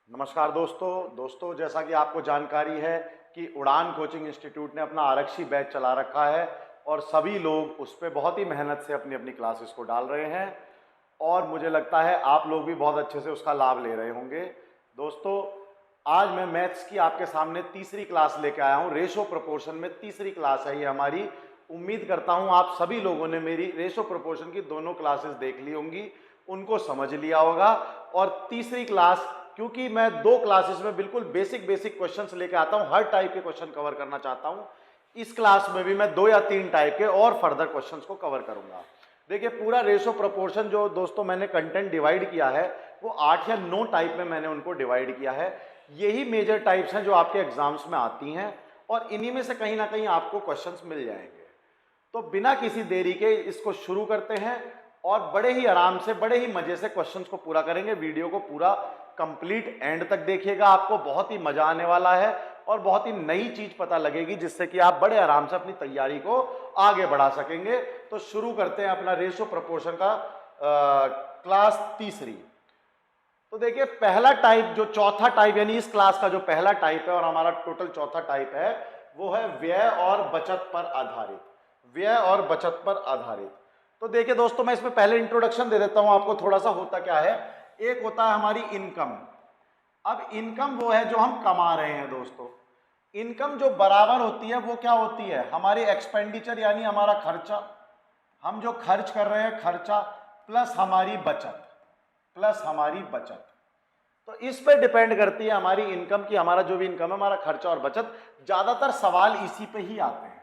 नमस्कार दोस्तों जैसा कि आपको जानकारी है कि उड़ान कोचिंग इंस्टीट्यूट ने अपना आरक्षी बैच चला रखा है और सभी लोग उस पर बहुत ही मेहनत से अपनी अपनी क्लासेस को डाल रहे हैं और मुझे लगता है आप लोग भी बहुत अच्छे से उसका लाभ ले रहे होंगे। दोस्तों, आज मैं मैथ्स की आपके सामने तीसरी क्लास लेके आया हूँ। रेशो प्रोपोर्शन में तीसरी क्लास है ये हमारी। उम्मीद करता हूँ आप सभी लोगों ने मेरी रेशो प्रोपोर्शन की दोनों क्लासेस देख ली होंगी, उनको समझ लिया होगा। और तीसरी क्लास, क्योंकि मैं दो क्लासेस में बिल्कुल बेसिक क्वेश्चंस लेके आता हूं, हर टाइप के क्वेश्चन कवर करना चाहता हूं। इस क्लास में भी मैं 2 या 3 टाइप के और फर्दर क्वेश्चंस को कवर करूंगा। देखिए, पूरा रेशो प्रोपोर्शन जो दोस्तों मैंने कंटेंट डिवाइड किया है वो 8 या 9 टाइप में मैंने उनको डिवाइड किया है। यही मेजर टाइप्स हैं जो आपके एग्जाम्स में आती हैं और इन्हीं में से कहीं ना कहीं आपको क्वेश्चंस मिल जाएंगे। तो बिना किसी देरी के इसको शुरू करते हैं और बड़े ही आराम से, बड़े ही मजे से क्वेश्चंस को पूरा करेंगे। वीडियो को पूरा कंप्लीट एंड तक देखिएगा, आपको बहुत ही मजा आने वाला है और बहुत ही नई चीज पता लगेगी जिससे कि आप बड़े आराम से अपनी तैयारी को आगे बढ़ा सकेंगे। तो शुरू करते हैं अपना रेशो प्रोपोर्शन का क्लास तीसरी। तो देखिए, पहला टाइप, जो चौथा टाइप यानी इस क्लास का जो पहला टाइप है और हमारा टोटल चौथा टाइप है, वो है व्यय और बचत पर आधारित। व्यय और बचत पर आधारित। तो देखिए दोस्तों, मैं इसमें पहले इंट्रोडक्शन दे देता हूं आपको थोड़ा सा। होता क्या है, एक होता है हमारी इनकम। अब इनकम वो है जो हम कमा रहे हैं दोस्तों। इनकम जो बराबर होती है वो क्या होती है, हमारी एक्सपेंडिचर यानी हमारा खर्चा, हम जो खर्च कर रहे हैं खर्चा, प्लस हमारी बचत, प्लस हमारी बचत। तो इस पे डिपेंड करती है हमारी इनकम की, हमारा जो भी इनकम है, हमारा खर्चा और बचत। ज्यादातर सवाल इसी पे ही आते हैं,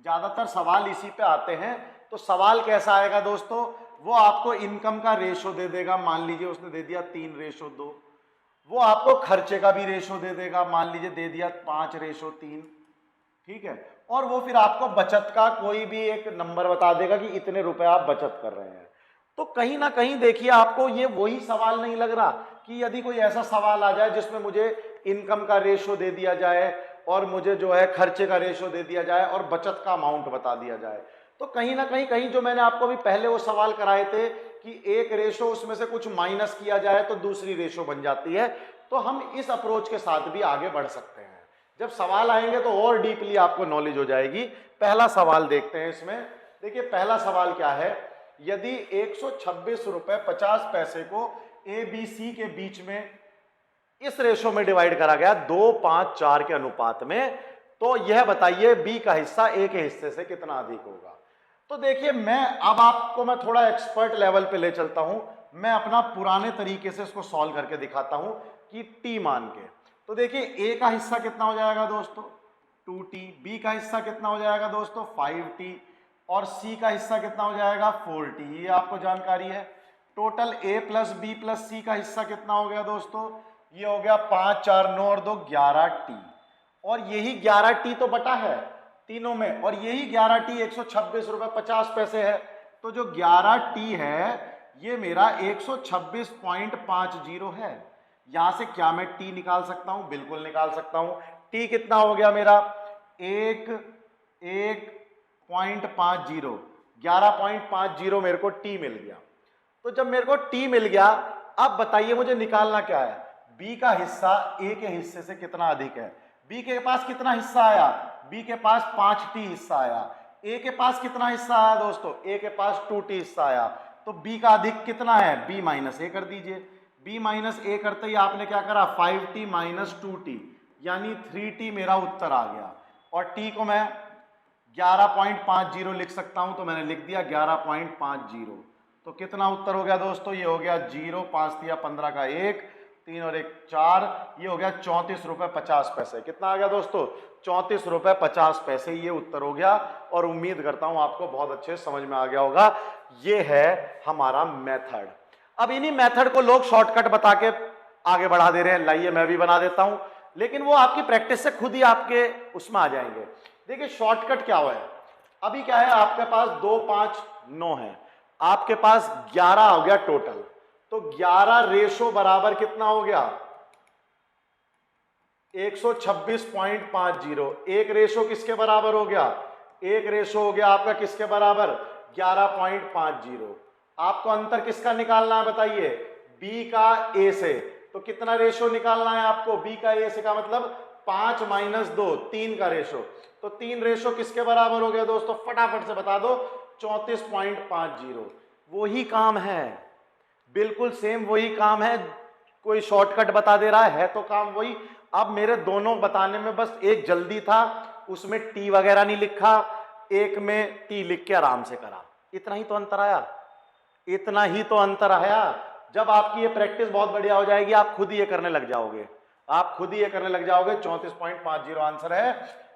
ज्यादातर सवाल इसी पे आते हैं। तो सवाल कैसा आएगा दोस्तों, वो आपको इनकम का रेशो दे देगा। मान लीजिए उसने दे दिया 3:2। वो आपको खर्चे का भी रेशो दे देगा, मान लीजिए दे दिया 5:3। ठीक है, और वो फिर आपको बचत का कोई भी एक नंबर बता देगा कि इतने रुपए आप बचत कर रहे हैं। तो कहीं ना कहीं देखिए, आपको ये वही सवाल नहीं लग रहा कि यदि कोई ऐसा सवाल आ जाए जिसमें मुझे इनकम का रेशो दे दिया जाए और मुझे जो है खर्चे का रेशो दे दिया जाए और बचत का अमाउंट बता दिया जाए, तो कहीं ना कहीं जो मैंने आपको भी पहले वो सवाल कराए थे कि एक रेशो, उसमें से कुछ माइनस किया जाए तो दूसरी रेशो बन जाती है। तो हम इस अप्रोच के साथ भी आगे बढ़ सकते हैं। जब सवाल आएंगे तो और डीपली आपको नॉलेज हो जाएगी। पहला सवाल देखते हैं इसमें। देखिए, पहला सवाल क्या है, यदि 126 रुपए 50 पैसे को ए बी सी के बीच में इस रेशो में डिवाइड करा गया 2, 5, 4 के अनुपात में, तो यह बताइए बी का हिस्सा ए के हिस्से से कितना अधिक होगा। तो देखिए, अब आपको मैं थोड़ा एक्सपर्ट लेवल पे ले चलता हूं। मैं अपना पुराने तरीके से इसको सॉल्व करके दिखाता हूं कि टी मान के। तो देखिए, ए का हिस्सा कितना हो जाएगा दोस्तों, 2t। बी का हिस्सा कितना हो जाएगा दोस्तों, 5t। और सी का हिस्सा कितना हो जाएगा, 4t। ये आपको जानकारी है। Total A plus B plus सी का हिस्सा कितना हो गया दोस्तों, ये हो गया 5, 4, 9 और 2 11t। और यही 11t तो बटा है तीनों में, और यही 11t 126 रुपए 50 पैसे है। तो जो 11t है ये मेरा 126.50 है। यहां से क्या मैं t निकाल सकता हूं, बिल्कुल निकाल सकता हूं। t कितना हो गया मेरा, 1.50, 11.50 मेरे को t मिल गया। तो जब मेरे को t मिल गया, अब बताइए मुझे निकालना क्या है, b का हिस्सा a के हिस्से से कितना अधिक है। b के पास कितना हिस्सा आया, b के पास 5t हिस्सा आया। a के पास कितना हिस्सा आया दोस्तों, a के पास 2t हिस्सा आया। तो b का अधिक कितना है, b माइनस a कर दीजिए। b माइनस a करते ही आपने क्या करा, 5t माइनस 2t यानी 3t मेरा उत्तर आ गया। और t को मैं 11.50 लिख सकता हूं, तो मैंने लिख दिया 11.50। तो कितना उत्तर हो गया दोस्तों, ये हो गया 0, 5 दिया 15 का 1, 3 और 1 4, ये हो गया 34 रुपए 50 पैसे। कितना आ गया दोस्तों, 34 रुपए 50 पैसे। ये उत्तर हो गया और उम्मीद करता हूं आपको बहुत अच्छे समझ में आ गया होगा। ये है हमारा मेथड। अब इन्हीं मेथड को लोग शॉर्टकट बता के आगे बढ़ा दे रहे हैं। लाइए मैं भी बना देता हूं, लेकिन वो आपकी प्रैक्टिस से खुद ही आपके उसमें आ जाएंगे। देखिए, शॉर्टकट क्या हुआ है, अभी क्या है, आपके पास 2, 5, 9 है, आपके पास 11 हो गया टोटल। तो 11 रेशो बराबर कितना हो गया, 126.50। एक रेशो किसके बराबर हो गया, एक रेशो हो गया आपका किसके बराबर, 11.50। आपको अंतर किसका निकालना है बताइए, बी का ए से। तो कितना रेशो निकालना है आपको? बी का ए से का मतलब 5 माइनस 2, 3 का रेशो। तो 3 रेशो किसके बराबर हो गया दोस्तों? फटाफट से बता दो, 34.50। वही काम है, बिल्कुल सेम वही काम है। कोई शॉर्टकट बता दे रहा है तो काम वही। अब मेरे दोनों बताने में बस एक जल्दी था, उसमें टी वगैरह नहीं लिखा, एक में टी लिख के आराम से करा। इतना ही तो अंतर आया, इतना ही तो अंतर आया। जब आपकी ये प्रैक्टिस बहुत बढ़िया हो जाएगी, आप खुद ही ये करने लग जाओगे, आप खुद ही ये करने लग जाओगे। 34.50 आंसर है।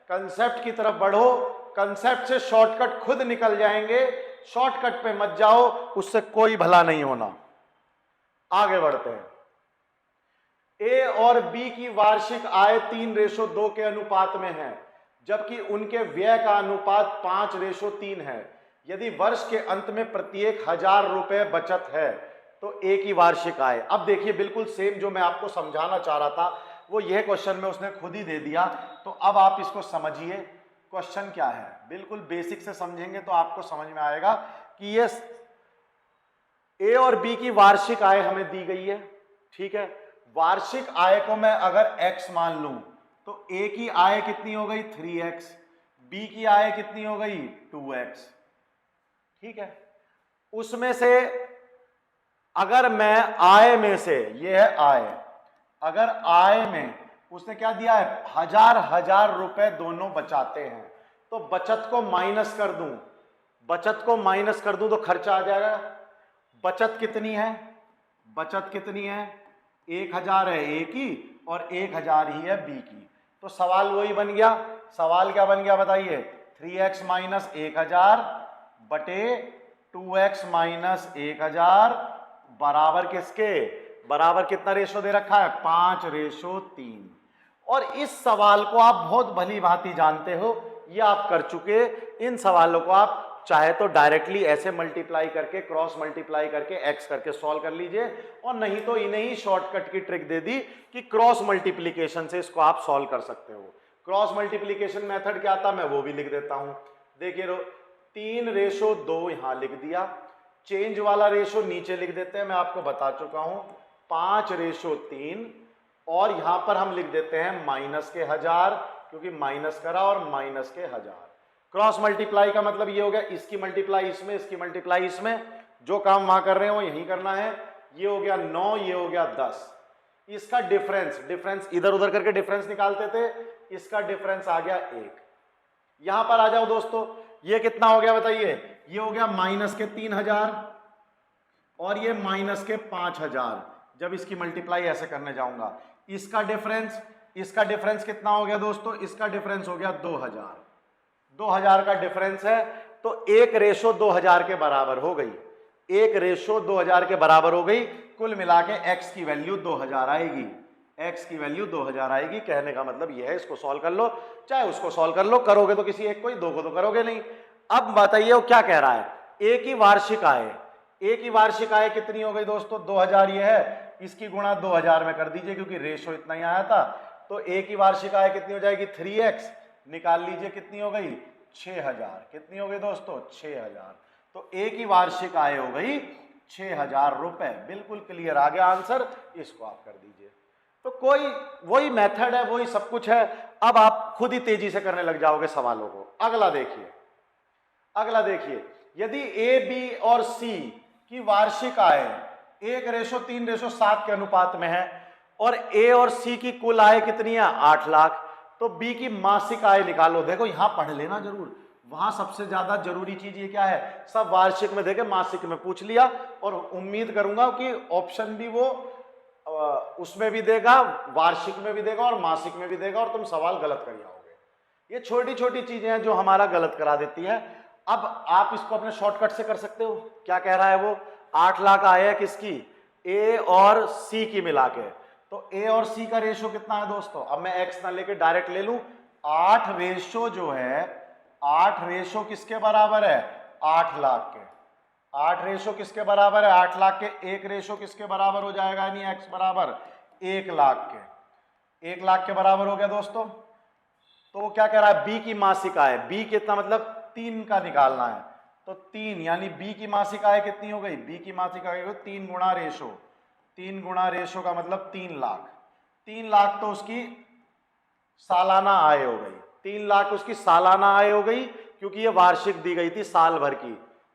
कंसेप्ट की तरफ बढ़ो, कंसेप्ट से शॉर्टकट खुद निकल जाएंगे। शॉर्टकट पे मत जाओ, उससे कोई भला नहीं होना। आगे बढ़ते हैं। ए और बी की वार्षिक आय 3:2 के अनुपात में है, जबकि उनके व्यय का अनुपात 5:3 है। यदि वर्ष के अंत में प्रत्येक 1000 रुपए बचत है तो ए की वार्षिक आय। अब देखिए बिल्कुल सेम जो मैं आपको समझाना चाह रहा था वो यह क्वेश्चन में उसने खुद ही दे दिया। तो अब आप इसको समझिए क्वेश्चन क्या है। बिल्कुल बेसिक से समझेंगे तो आपको समझ में आएगा कि ये ए और बी की वार्षिक आय हमें दी गई है, ठीक है। वार्षिक आय को मैं अगर x मान लूं तो ए की आय कितनी हो गई? 3x, बी की आय कितनी हो गई? 2x, ठीक है। उसमें से अगर मैं आय में से, ये है आय, अगर आय में उसने क्या दिया है? 1000 रुपए दोनों बचाते हैं, तो बचत को माइनस कर दूं, बचत को माइनस कर दूं तो खर्चा आ जाएगा। बचत कितनी है? बचत कितनी है? 1000 है ए की और 1000 ही है बी की। तो सवाल वही बन गया। सवाल क्या बन गया बताइए? 3x माइनस 1000 बटे 2x माइनस 1000 बराबर किसके? बराबर कितना रेशो दे रखा है? 5:3। और इस सवाल को आप बहुत भली भांति जानते हो, ये आप कर चुके। इन सवालों को आप चाहे तो डायरेक्टली ऐसे मल्टीप्लाई करके, क्रॉस मल्टीप्लाई करके, एक्स करके सॉल्व कर लीजिए, और नहीं तो इन्हें ही शॉर्टकट की ट्रिक दे दी कि क्रॉस मल्टीप्लीकेशन से इसको आप सॉल्व कर सकते हो। क्रॉस मल्टीप्लीकेशन मेथड क्या था मैं वो भी लिख देता हूं। देखिए 3:2 यहां लिख दिया, चेंज वाला रेशो नीचे लिख देते हैं, मैं आपको बता चुका हूं 5:3, और यहां पर हम लिख देते हैं माइनस के 1000, क्योंकि माइनस करा, और माइनस के 1000। क्रॉस मल्टीप्लाई का मतलब ये हो गया इसकी मल्टीप्लाई इसमें, इसकी मल्टीप्लाई इसमें, जो काम वहां कर रहे हो यही करना है। ये हो गया 9, ये हो गया 10। इसका डिफरेंस इधर उधर करके डिफरेंस निकालते थे, इसका डिफरेंस आ गया 1। यहां पर आ जाओ दोस्तों, ये कितना हो गया बताइए? ये हो गया माइनस के 3000 और ये माइनस के 5000। जब इसकी मल्टीप्लाई ऐसे करने जाऊंगा, इसका डिफरेंस कितना हो गया दोस्तों? इसका डिफरेंस हो गया 2000। 2000 का डिफरेंस है, तो 1:2000 के बराबर हो गई। 1:2000 के बराबर हो गई। कुल मिला के x की वैल्यू 2000 आएगी। x की वैल्यू 2000 आएगी। कहने का मतलब यह है, इसको सॉल्व कर लो, चाहे उसको सॉल्व कर लो। करोगे तो किसी एक को ही, दो को तो करोगे नहीं। अब बताइए वो क्या कह रहा है? a की वार्षिक आय, a की वार्षिक आय कितनी हो गई दोस्तों? 2000 ये है, इसकी गुणा 2000 में कर दीजिए, क्योंकि रेशो इतना ही आया था। तो a की वार्षिक आय कितनी हो जाएगी? 3x, निकाल लीजिए कितनी हो गई? 6000। कितनी हो गई दोस्तों? 6000। तो ए की वार्षिक आय हो गई 6000 रुपए। बिल्कुल क्लियर आ गया आंसर, इसको आप कर दीजिए। तो कोई वही मेथड है, वही सब कुछ है। अब आप खुद ही तेजी से करने लग जाओगे सवालों को। अगला देखिए, अगला देखिए, यदि ए, बी और सी की वार्षिक आय 1:3:7 के अनुपात में है, और ए और सी की कुल आय कितनी है? 8 लाख, तो बी की मासिक आय निकालो। देखो यहां पढ़ लेना जरूर, वहां सबसे ज्यादा जरूरी चीज ये क्या है? सब वार्षिक में देखे, मासिक में पूछ लिया, और उम्मीद करूंगा कि ऑप्शन भी वो उसमें भी देगा, वार्षिक में भी देगा और मासिक में भी देगा, और तुम सवाल गलत कर जाओगे। ये छोटी छोटी चीजें हैं जो हमारा गलत करा देती है। अब आप इसको अपने शॉर्टकट से कर सकते हो। क्या कह रहा है वो? 8 लाख आय है किसकी? ए और सी की मिला के। तो ए और सी का रेशो कितना है दोस्तों? अब मैं एक्स ना लेके डायरेक्ट ले लूं। 8 रेशो जो है, 8 रेशो किसके बराबर है? 8 लाख के। 8 रेशो किसके बराबर है? 8 लाख के। 1 रेशो किसके बराबर हो जाएगा? यानी एक्स बराबर 1 लाख के। 1 लाख के बराबर हो गया दोस्तों। तो वो क्या कह रहा है? बी की मासिक आय, बी कितना मतलब 3 का निकालना है, तो 3, यानी बी की मासिक आय कितनी हो गई? बी की मासिक आय 3 गुणा रेशो, 3 गुणा रेशो का मतलब 3 लाख। 3 लाख तो उसकी सालाना आय हो गई, 3 लाख उसकी सालाना आय हो गई, क्योंकि ये वार्षिक दी गई थी साल भर की।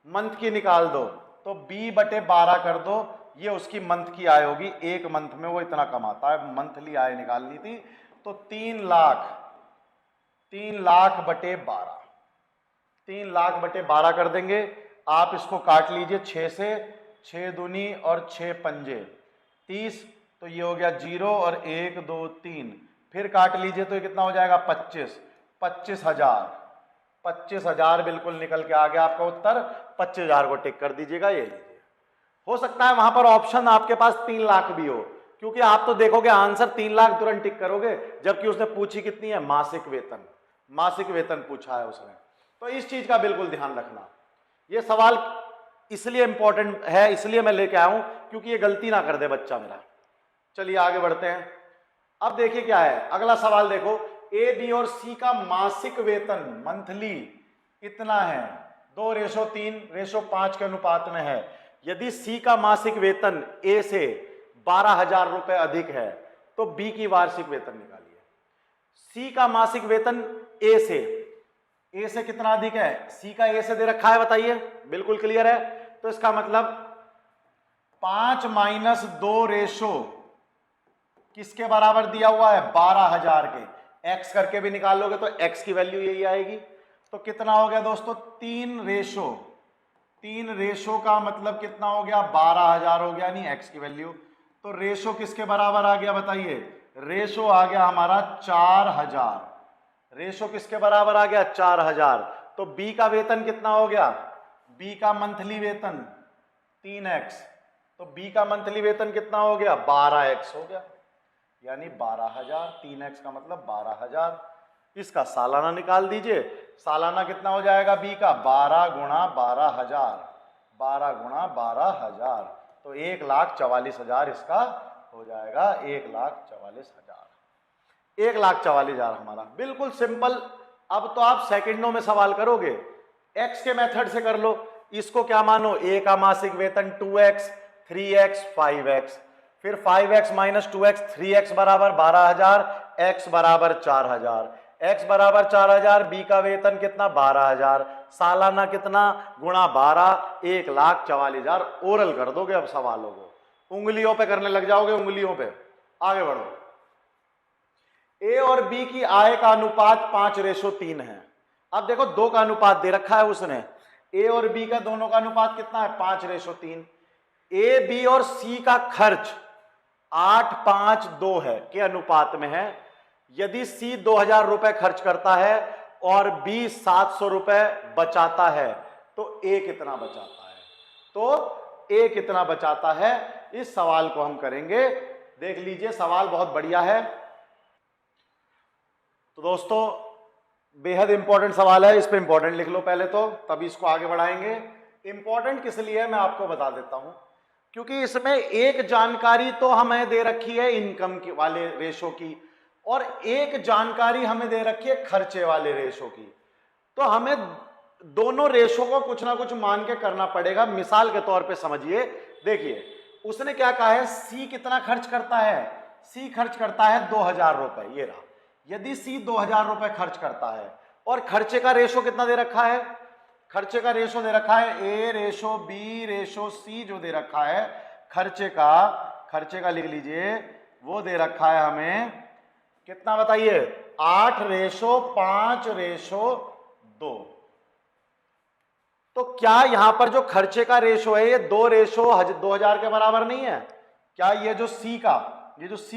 मंथ की निकाल दो तो b/12 कर दो, ये उसकी मंथ की आय होगी, एक मंथ में वो इतना कमाता है, मंथली आय निकालनी थी। तो 3 लाख 3 लाख/12, 3 लाख/12 कर देंगे। आप इसको काट लीजिए 6 से, 6 दूनी और 6 पंजे 30, तो ये हो गया 0 और 1 2 3, फिर काट लीजिए तो ये कितना हो जाएगा 25, 25,000, 25,000 बिल्कुल निकल के आ गया आपका उत्तर। 25,000 को टिक कर दीजिएगा, ये लीजिए। हो सकता है वहां पर ऑप्शन आपके पास 3 लाख भी हो, क्योंकि आप तो देखोगे आंसर 3 लाख तुरंत टिक करोगे, जबकि उसने पूछी कितनी है, मासिक वेतन, मासिक वेतन पूछा है उसने। तो इस चीज का बिल्कुल ध्यान रखना। ये सवाल इसलिए इंपॉर्टेंट है, इसलिए मैं लेके आया हूं, क्योंकि ये गलती ना कर दे बच्चा मेरा। चलिए आगे बढ़ते हैं। अब देखिए क्या है अगला सवाल, देखो ए बी और सी का मासिक वेतन मंथली इतना है, 2:3:5 के अनुपात में है। यदि सी का मासिक वेतन ए से 12,000 रुपए अधिक है तो बी की वार्षिक वेतन निकालिए। सी का मासिक वेतन ए से कितना अधिक है, सी का ए से दे रखा है, बताइए, बिल्कुल क्लियर है। तो इसका मतलब 5 - 2 रेशो किसके बराबर दिया हुआ है, 12,000 के। एक्स करके भी निकालोगे तो एक्स की वैल्यू यही आएगी। तो कितना हो गया दोस्तों, 3 रेशो का मतलब कितना हो गया, 12,000 हो गया, नहीं एक्स की वैल्यू। तो रेशो किसके बराबर आ गया बताइए, रेशो आ गया हमारा 4,000। रेशो किसके बराबर आ गया, 4,000। तो बी का वेतन कितना हो गया, बी का मंथली वेतन 3x, तो बी का मंथली वेतन कितना हो गया, 12x हो गया, यानी 12,000। 3x का मतलब 12,000। इसका सालाना निकाल दीजिए, सालाना कितना हो जाएगा बी का, 12 गुणा 12,000, 12 गुणा 12,000, तो 1,44,000 इसका हो जाएगा, 1,44,000, 1,44,000 हमारा। बिल्कुल सिंपल। अब तो आप सेकंडों में सवाल करोगे, एक्स के मेथड से कर लो। इसको क्या मानो, ए का मासिक वेतन 2x, 3x, 5x, फिर 5x - 2x, 3x बराबर 12,000, x बराबर 4,000, x बराबर 4,000, बी का वेतन कितना, 12,000, सालाना कितना, गुणा 12, 1,44,000। ओरल कर दोगे अब सवालों को, उंगलियों पे करने लग जाओगे, उंगलियों पे। आगे बढ़ो। ए और बी की आय का अनुपात 5:3 है। अब देखो 2 का अनुपात दे रखा है उसने, ए और बी का दोनों का अनुपात कितना है, 5:3। ए बी और सी का खर्च 8:5:2 है के अनुपात में है। यदि सी 2,000 रुपए खर्च करता है और बी 700 रुपए बचाता है तो ए कितना बचाता है, तो ए कितना बचाता है, इस सवाल को हम करेंगे। देख लीजिए सवाल बहुत बढ़िया है। तो दोस्तों बेहद इंपॉर्टेंट सवाल है, इस पे इंपॉर्टेंट लिख लो पहले तो, तभी इसको आगे बढ़ाएंगे। इंपॉर्टेंट किस लिए है मैं आपको बता देता हूं, क्योंकि इसमें एक जानकारी तो हमें दे रखी है इनकम के वाले रेशो की, और एक जानकारी हमें दे रखी है खर्चे वाले रेशो की। तो हमें दोनों रेशो को कुछ ना कुछ मान के करना पड़ेगा। मिसाल के तौर पे समझिए, देखिए उसने क्या कहा है, सी कितना खर्च करता है, सी खर्च करता है 2,000 रुपए, ये रहा। यदि सी 2,000 रुपए खर्च करता है और खर्चे का रेशो कितना दे रखा है, खर्चे का रेशो दे रखा है ए रेशो बी रेशो सी, जो दे रखा है खर्चे का लिख लीजिए, वो दे रखा है हमें कितना बताइए, 8:5:2। तो क्या यहां पर जो खर्चे का रेशो है ये 2:2,000 के बराबर नहीं है क्या? ये जो सी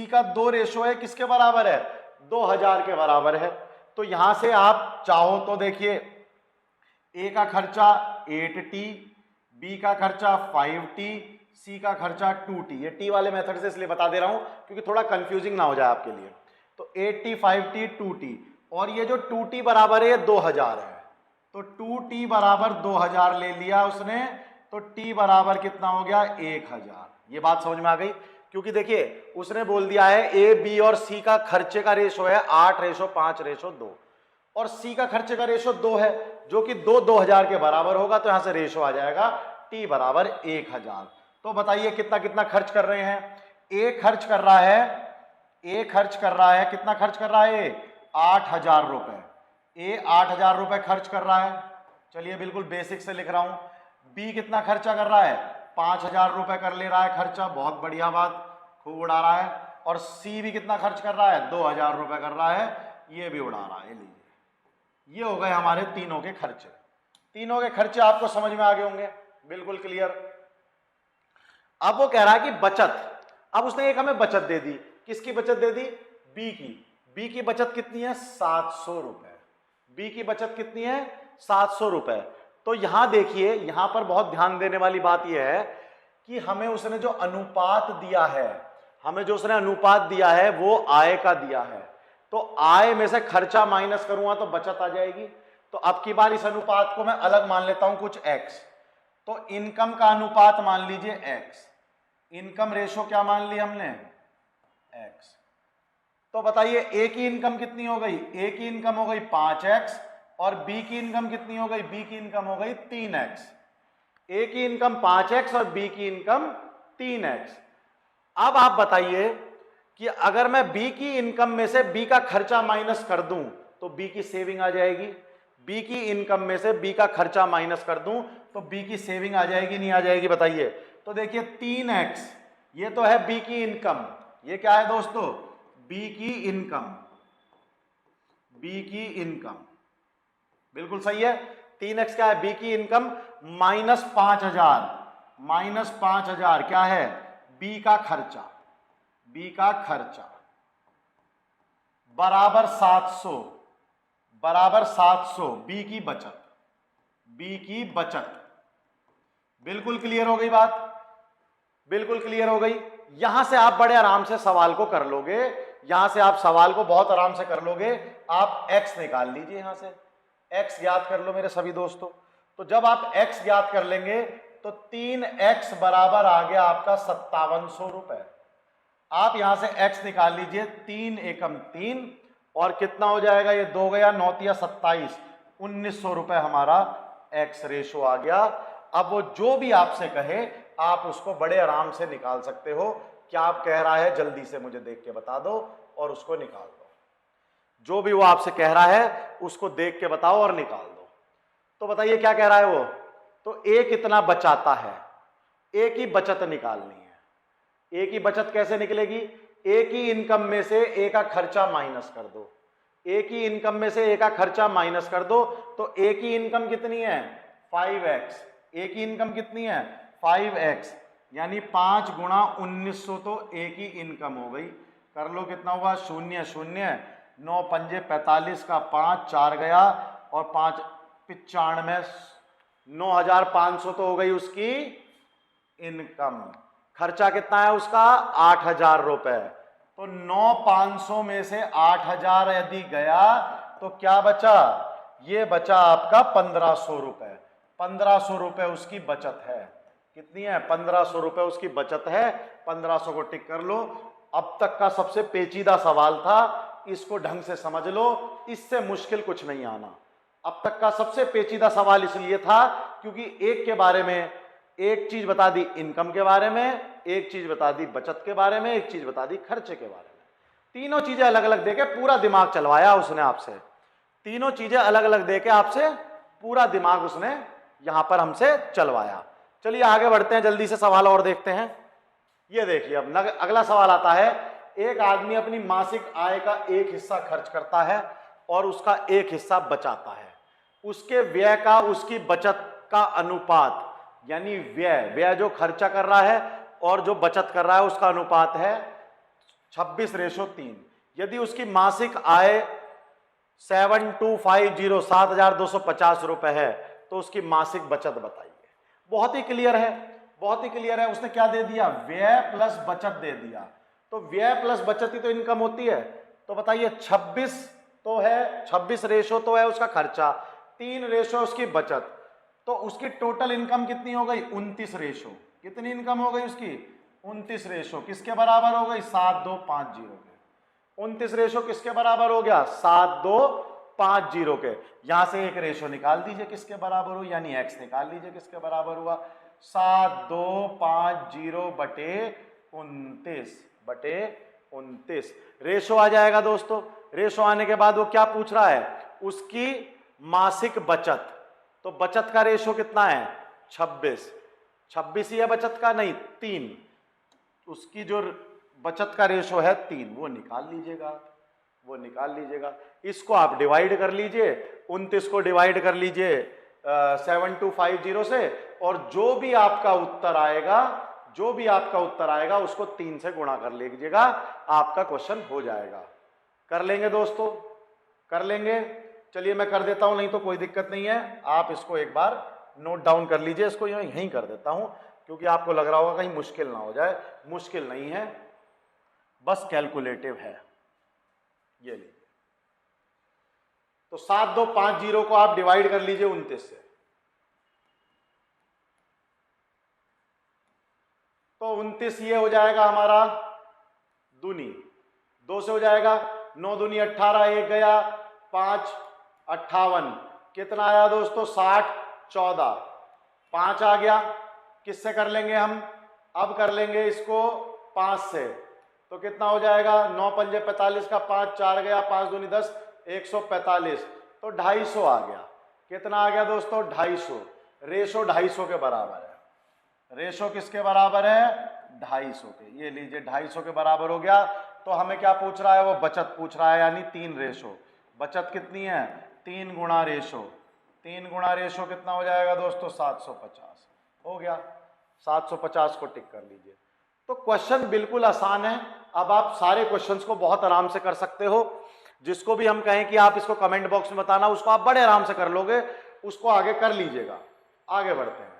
का 2 रेशो है किसके बराबर है, 2,000 के बराबर है। तो यहां से आप चाहो तो देखिए ए का खर्चा 8t, बी का खर्चा 5t, सी का खर्चा 2t। ये टी वाले मेथड से इसलिए बता दे रहा हूं क्योंकि थोड़ा कंफ्यूजिंग ना हो जाए आपके लिए। तो 8t, 5t, 2t, और ये जो 2t बराबर है ये 2,000 है, तो 2t बराबर 2,000 ले लिया उसने, तो t बराबर कितना हो गया, 1,000। ये बात समझ में आ गई? क्योंकि देखिए उसने बोल दिया है ए बी और सी का खर्चे का रेशो है 8:5:2, और सी का खर्चे का रेशो 2 है, जो कि 2,000 के बराबर होगा, तो यहां से रेशो आ जाएगा t बराबर 1,000। तो बताइए कितना कितना खर्च कर रहे हैं। ए खर्च कर रहा है कितना खर्च कर रहा है? 8,000 रुपए। ए 8,000 रुपए खर्च कर रहा है। चलिए बिल्कुल बेसिक से लिख रहा हूं। बी कितना खर्चा कर रहा है? 5,000 रुपए कर ले रहा है खर्चा, बहुत बढ़िया बात, खूब उड़ा रहा है। और सी भी कितना खर्च कर रहा है? 2,000 रुपए कर रहा है, ये भी उड़ा रहा है। लीजिए, ये हो गए हमारे तीनों के खर्चे। तीनों के खर्चे आपको समझ में आ गए होंगे, बिल्कुल क्लियर। अब वो कह रहा है कि बचत, अब उसने एक हमें बचत दे दी। किसकी बचत दे दी? बी की। बी की बचत कितनी है? 700 रुपए। बी की बचत कितनी है? 700 रुपए। तो यहां देखिए, यहां पर बहुत ध्यान देने वाली बात यह है कि हमें उसने जो अनुपात दिया है, वो आय का दिया है। तो आय में से खर्चा माइनस करूंगा तो बचत आ जाएगी। तो अब की बार इस अनुपात को मैं अलग मान लेता हूं, कुछ एक्स। तो इनकम का अनुपात मान लीजिए एक्स, इनकम रेशो क्या मान ली हमने? एक्स। तो बताइए ए की इनकम कितनी हो गई? ए की इनकम हो गई 5x और बी की इनकम कितनी हो गई? बी की इनकम हो गई 3x। ए की इनकम 5x और बी की इनकम 3x। अब आप बताइए कि अगर मैं बी की इनकम में से बी का खर्चा माइनस कर दूं तो बी की सेविंग आ जाएगी। बी की इनकम में से बी का खर्चा माइनस कर दूं तो बी की सेविंग आ जाएगी, नहीं आ जाएगी? बताइए। तो देखिए 3x, ये तो है बी की इनकम। ये क्या है दोस्तों? बी की इनकम। बी की इनकम बिल्कुल सही है। 3x क्या है? बी की इनकम माइनस 5,000, माइनस 5,000 क्या है? बी का खर्चा। बी का खर्चा बराबर 700, बराबर 700 बी की बचत। बी की बचत। बिल्कुल क्लियर हो गई बात? बिल्कुल क्लियर हो गई। यहां से आप बड़े आराम से सवाल को कर लोगे, यहां से आप सवाल को बहुत आराम से कर लोगे। आप x निकाल लीजिए, यहां से x ज्ञात कर लो मेरे सभी दोस्तों। तो जब आप x ज्ञात कर लेंगे तो 3x बराबर आ गया आपका 5700 रुपए। आप यहां से x निकाल लीजिए, 3 एकम 3 और कितना हो जाएगा? ये 2 गया, 9 तिया 27, 1900 रुपए हमारा x रेशो आ गया। अब वो जो भी आपसे कहे आप उसको बड़े आराम से निकाल सकते हो। क्या आप कह रहा है जल्दी से मुझे देख के बता दो और उसको निकाल दो। जो भी वो आपसे कह रहा है उसको देख के बताओ और निकाल दो। तो बताइए क्या कह रहा है वो? तो ए कितना बचाता है? ए की बचत निकालनी है। ए की बचत कैसे निकलेगी? ए की इनकम में से ए का खर्चा माइनस कर दो। ए की इनकम में से ए का खर्चा माइनस कर दो। तो ए की इनकम कितनी है? 5x। ए की इनकम कितनी है? 5x, यानी 5 गुणा 1900 तो ए की इनकम हो गई। कर लो कितना हुआ? 0 0, 9 पंजे 45 का 5, 4 गया और 5 95, 9,500 तो हो गई उसकी इनकम। खर्चा कितना है उसका? 8,000 रुपए। तो 9,500 में से 8,000 यदि गया तो क्या बचा? ये बचा आपका 1,500 रुपए। 1,500 रुपए उसकी बचत है। कितनी है? 1,500 रुपए उसकी बचत है। 1,500 को टिक कर लो। अब तक का सबसे पेचीदा सवाल था, इसको ढंग से समझ लो, इससे मुश्किल कुछ नहीं आना। अब तक का सबसे पेचीदा सवाल इसलिए था क्योंकि एक के बारे में एक चीज बता दी, इनकम के बारे में, एक चीज बता दी बचत के बारे में, एक चीज बता दी खर्चे के बारे में। तीनों चीजें अलग अलग देके पूरा दिमाग चलवाया उसने आपसे। तीनों चीजें अलग अलग देके आपसे पूरा दिमाग उसने यहां पर हमसे चलवाया। चलिए आगे बढ़ते हैं, जल्दी से सवाल और देखते हैं। ये देखिए अब अगला सवाल आता है। एक आदमी अपनी मासिक आय का एक हिस्सा खर्च करता है और उसका एक हिस्सा बचाता है। उसके व्यय का उसकी बचत का अनुपात, यानी व्यय जो खर्चा कर रहा है और जो बचत कर रहा है उसका अनुपात है 26:3। यदि उसकी मासिक आय 7,250 7,250 रुपए है तो उसकी मासिक बचत बताइए। बहुत ही क्लियर है, बहुत ही क्लियर है। उसने क्या दे दिया? व्यय प्लस बचत दे दिया। तो व्यय प्लस बचत ही तो इनकम होती है। तो बताइए 26 तो है, 26 रेशो तो है उसका खर्चा, 3 रेशो उसकी बचत। तो उसकी टोटल इनकम कितनी हो गई? 29 रेशो। कितनी इनकम हो गई उसकी? 29 रेशो। किसके बराबर हो गई? 7,250 के। 29 रेशो किसके बराबर हो गया? 7,250 के। यहां से एक रेशो निकाल दीजिए किसके बराबर हो, यानी x निकाल लीजिए किसके बराबर हुआ। 7250/29 रेशो आ जाएगा दोस्तों। रेशो आने के बाद वो क्या पूछ रहा है, उसकी मासिक बचत। तो बचत का रेशो कितना है, 26 ही है बचत का, नहीं 3। उसकी जो बचत का रेशो है 3, वो निकाल लीजिएगा। इसको आप डिवाइड कर लीजिए, 29 को डिवाइड कर लीजिए 7250 से, और जो भी आपका उत्तर आएगा उसको 3 से गुणा कर लीजिएगा, आपका क्वेश्चन हो जाएगा। कर लेंगे दोस्तों, कर लेंगे। चलिए मैं कर देता हूं, नहीं तो कोई दिक्कत नहीं है, आप इसको एक बार नोट डाउन कर लीजिए। इसको यहीं कर देता हूं, क्योंकि आपको लग रहा होगा कहीं मुश्किल ना हो जाए। मुश्किल नहीं है, बस कैलकुलेटिव है। ये लीजिए, तो 7250 को आप डिवाइड कर लीजिए 29 से, तो 29 ये हो जाएगा हमारा दूनी, 2 से हो जाएगा, 9 दूनी 18, 1 गया 5, 58, कितना आया दोस्तों 60, 14, 5 आ गया। किससे कर लेंगे हम, अब कर लेंगे इसको 5 से, तो कितना हो जाएगा 9 पंजे 45 का 5, 4 गया, 5 दूनी 10, 145, तो 250 आ गया। कितना आ गया दोस्तों 250। रेशो 250 के बराबर है। रेशो किसके बराबर है, 250 के। ये लीजिए 250 के बराबर हो गया। तो हमें क्या पूछ रहा है, वो बचत पूछ रहा है, यानी 3 रेशो। बचत कितनी है, 3 गुणा रेशो। 3 गुणा रेशो कितना हो जाएगा दोस्तों 750 हो गया। 750 को टिक कर लीजिए। तो क्वेश्चन बिल्कुल आसान है। अब आप सारे क्वेश्चंस को बहुत आराम से कर सकते हो। जिसको भी हम कहें कि आप इसको कमेंट बॉक्स में बताना, उसको आप बड़े आराम से कर लोगे, उसको आगे कर लीजिएगा। आगे बढ़ते हैं,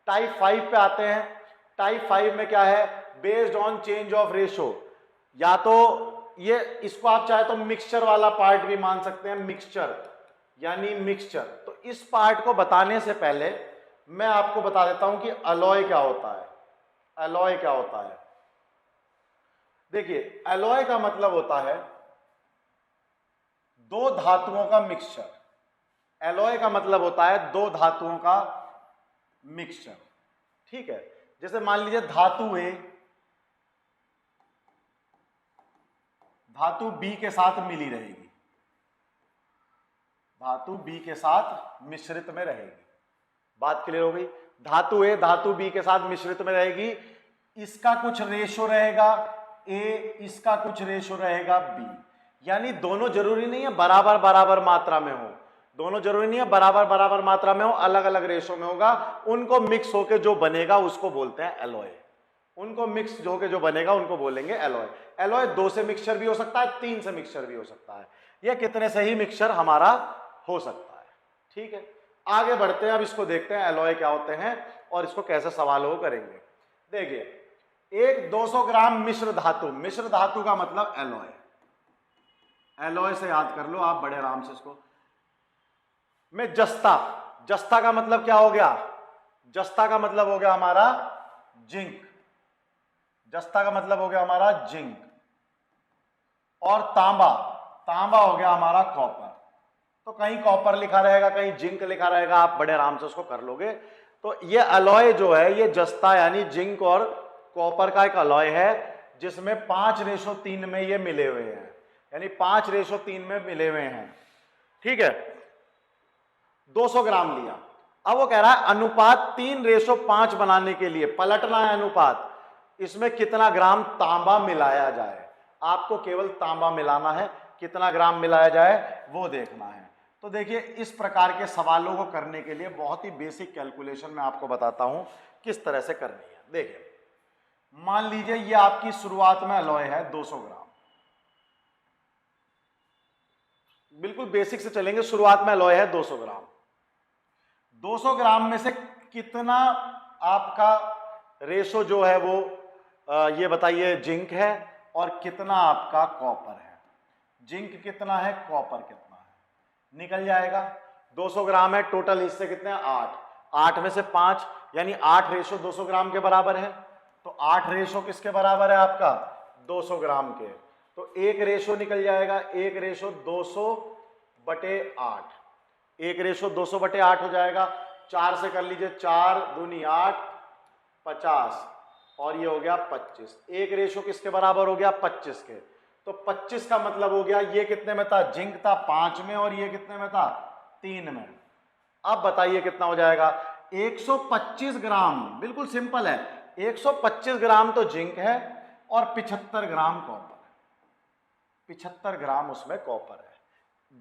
टाइप 5 पे आते हैं। टाइप 5 में क्या है, based on change of ratio. या तो ये, इसको आप चाहे तो मिक्सचर वाला पार्ट भी मान सकते हैं, मिक्सचर यानी मिक्सचर। तो इस पार्ट को बताने से पहले मैं आपको बता देता हूं कि अलॉय क्या होता है। अलॉय क्या होता है, देखिए अलॉय का मतलब होता है 2 धातुओं का मिक्सचर। एलॉय का मतलब होता है 2 धातुओं का मिक्सचर, ठीक है। जैसे मान लीजिए धातु ए धातु बी के साथ मिली रहेगी, धातु बी के साथ मिश्रित में रहेगी। बात क्लियर हो गई। धातु ए धातु बी के साथ मिश्रित में रहेगी, इसका कुछ रेशो रहेगा ए, इसका कुछ रेशो रहेगा बी। यानी दोनों जरूरी नहीं है बराबर बराबर मात्रा में हो, दोनों जरूरी नहीं है बराबर बराबर मात्रा में हो, अलग अलग रेशो में होगा। उनको मिक्स होके जो बनेगा उसको बोलते हैं एलॉय। उनको मिक्स होके जो बनेगा उनको बोलेंगे एलॉय। एलॉय 2 से मिक्सचर भी हो सकता है, 3 से मिक्सचर भी हो सकता है, यह कितने से ही मिक्सचर हमारा हो सकता है, ठीक है। आगे बढ़ते हैं, अब इसको देखते हैं एलॉय क्या होते हैं और इसको कैसे सवालों करेंगे। देखिए एक 200 ग्राम मिश्र धातु, मिश्र धातु का मतलब एलॉय। एलॉय से याद कर लो आप बड़े आराम से इसको। में जस्ता, जस्ता का मतलब क्या हो गया, जस्ता का मतलब हो गया हमारा जिंक, जस्ता का मतलब हो गया हमारा जिंक। और तांबा, तांबा हो गया हमारा कॉपर। तो कहीं कॉपर लिखा रहेगा कहीं जिंक लिखा रहेगा, आप बड़े आराम से उसको कर लोगे। तो ये अलॉय जो है ये जस्ता यानी जिंक और कॉपर का एक अलॉय है जिसमें 5:3 में ये मिले हुए हैं, यानी 5:3 में मिले हुए हैं, ठीक है। 200 ग्राम लिया। अब वो कह रहा है अनुपात 3:5 बनाने के लिए पलटना है अनुपात, इसमें कितना ग्राम तांबा मिलाया जाए। आपको केवल तांबा मिलाना है, कितना ग्राम मिलाया जाए वो देखना है। तो देखिए इस प्रकार के सवालों को करने के लिए बहुत ही बेसिक कैलकुलेशन मैं आपको बताता हूं किस तरह से करनी है। देखिए मान लीजिए ये आपकी शुरुआत में अलॉय है 200 ग्राम, बिल्कुल बेसिक से चलेंगे। शुरुआत में अलॉय है 200 ग्राम। 200 ग्राम में से कितना आपका रेशो जो है वो ये बताइए जिंक है और कितना आपका कॉपर है। जिंक कितना है, कॉपर कितना है, निकल जाएगा। 200 ग्राम है, टोटल हिस्से कितने हैं 8, 8 में से 5 यानी 8:200 ग्राम के बराबर है। तो 8 रेशो किसके बराबर है आपका 200 ग्राम के। तो 1 रेशो निकल जाएगा, 1:200/8, 1:200/8 हो जाएगा। 4 से कर लीजिए, 4 दूनी 8, 50 और ये हो गया 25। एक रेशो किसके बराबर हो गया? 25 के। तो 25 का मतलब हो गया ये कितने में था? जिंक था 5 में और ये कितने में था? 3 में। अब बताइए कितना हो जाएगा? 125 ग्राम, बिल्कुल सिंपल है। 125 ग्राम तो जिंक है और 75 ग्राम कॉपर है। 75 ग्राम उसमें कॉपर है।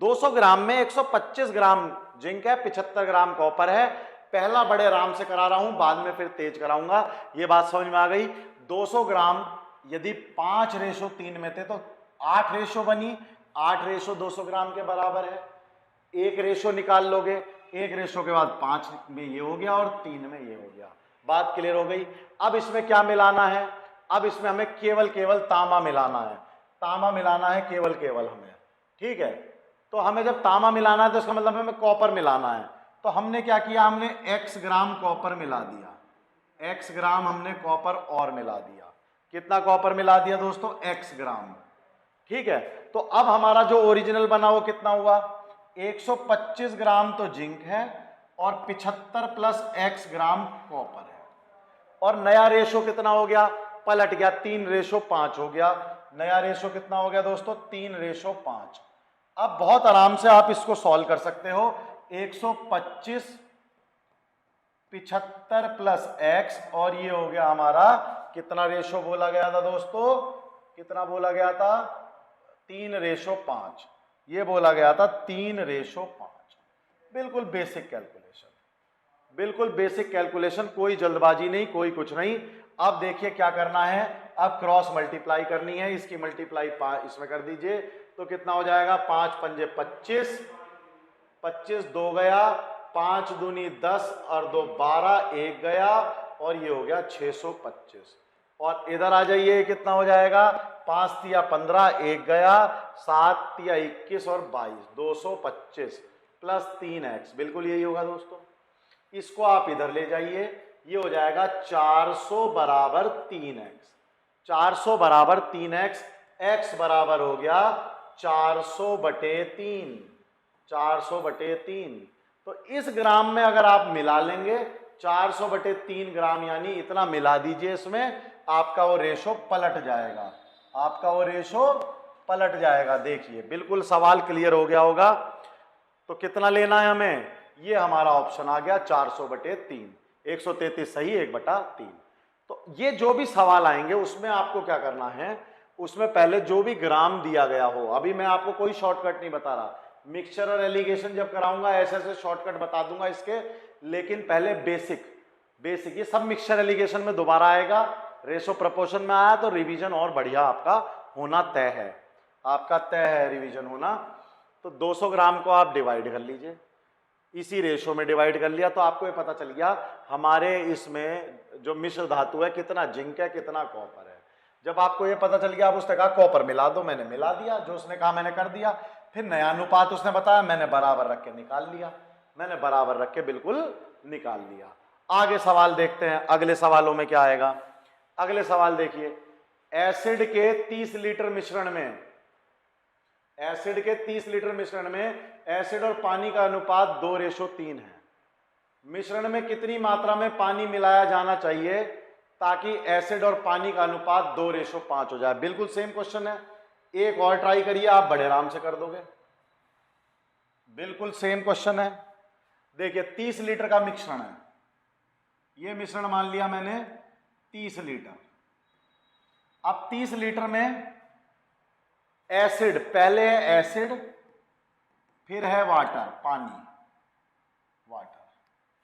200 ग्राम में 125 ग्राम जिंक है, 75 ग्राम कॉपर है। पहला बड़े आराम से करा रहा हूं, बाद में फिर तेज कराऊंगा। ये बात समझ में आ गई? 200 ग्राम यदि 5:3 में थे तो 8 रेशो बनी, 8 रेशो 200 ग्राम के बराबर है। एक रेशो निकाल लोगे, एक रेशो के बाद 5 में ये हो गया और 3 में ये हो गया। बात क्लियर हो गई? अब इसमें क्या मिलाना है? अब इसमें हमें केवल तांबा मिलाना है। तांबा मिलाना है केवल हमें, ठीक है। तो हमें जब तांबा मिलाना है तो इसका मतलब हमें कॉपर मिलाना है। तो हमने क्या किया? हमने x ग्राम कॉपर मिला दिया। x ग्राम हमने कॉपर और मिला दिया। कितना कॉपर मिला दिया दोस्तों? x ग्राम, ठीक है। तो अब हमारा जो ओरिजिनल बना वो कितना हुआ? 125 ग्राम तो जिंक है और 75 प्लस x ग्राम कॉपर है। और नया रेशो कितना हो गया? पलट गया, 3:5 हो गया। नया रेशो कितना हो गया दोस्तों? 3:5। अब बहुत आराम से आप इसको सॉल्व कर सकते हो। 125 75 प्लस x और ये हो गया हमारा कितना रेशो बोला गया था दोस्तों? कितना बोला गया था? 3:5। ये बोला गया था 3:5। बिल्कुल बेसिक कैलकुलेशन, बिल्कुल बेसिक कैलकुलेशन, कोई जल्दबाजी नहीं, कोई कुछ नहीं। अब देखिए क्या करना है, अब क्रॉस मल्टीप्लाई करनी है। इसकी मल्टीप्लाई इसमें कर दीजिए तो कितना हो जाएगा? 5 पंजे 25, 25 2 गया, 5 दूनी 10 और 2 12, 1 गया और ये हो गया 625। और इधर आ जाइए, कितना हो जाएगा? 5 तिया 15, 1 गया, 7 तिया 21 और 22, 225 प्लस 3x, बिल्कुल यही होगा दोस्तों। इसको आप इधर ले जाइए, ये हो जाएगा 400 बराबर 3x। 400 बराबर 3x, x बराबर हो गया 400/3। 400/3। तो इस ग्राम में अगर आप मिला लेंगे 400/3 ग्राम, यानी इतना मिला दीजिए इसमें, आपका वो रेशो पलट जाएगा। आपका वो रेशो पलट जाएगा। देखिए बिल्कुल सवाल क्लियर हो गया होगा। तो कितना लेना है हमें? ये हमारा ऑप्शन आ गया 400/3। 133 सही, 1/3। तो ये जो भी सवाल आएंगे उसमें आपको क्या करना है, उसमें पहले जो भी ग्राम दिया गया हो, अभी मैं आपको कोई शॉर्टकट नहीं बता रहा, मिक्सचर और एलिगेशन जब कराऊंगा ऐसे ऐसे शॉर्टकट बता दूंगा इसके, लेकिन पहले बेसिक ये सब मिक्सचर एलिगेशन में दोबारा आएगा। रेशो प्रपोर्शन में आया तो रिवीजन और बढ़िया आपका होना तय है, आपका तय है रिवीजन होना। तो 200 ग्राम को आप डिवाइड कर लीजिए, इसी रेशो में डिवाइड कर लिया तो आपको ये पता चल गया हमारे इसमें जो मिश्र धातु है कितना जिंक है कितना कॉपर है। जब आपको ये पता चल गया, आप उसने कहा कॉपर मिला दो, मैंने मिला दिया, जो उसने कहा मैंने कर दिया। फिर नया अनुपात उसने बताया, मैंने बराबर रख के निकाल लिया, मैंने बराबर रख के बिल्कुल निकाल लिया। आगे सवाल देखते हैं, अगले सवालों में क्या आएगा। अगले सवाल देखिए, एसिड के 30 लीटर मिश्रण में, एसिड के 30 लीटर मिश्रण में एसिड और पानी का अनुपात 2:3 है। मिश्रण में कितनी मात्रा में पानी मिलाया जाना चाहिए ताकि एसिड और पानी का अनुपात 2:5 हो जाए? बिल्कुल सेम क्वेश्चन है, एक और ट्राई करिए, आप बड़े आराम से कर दोगे। बिल्कुल सेम क्वेश्चन है। देखिए 30 लीटर का मिश्रण है, ये मिश्रण मान लिया मैंने 30 लीटर। अब 30 लीटर में एसिड, पहले है एसिड, फिर है वाटर, पानी, वाटर,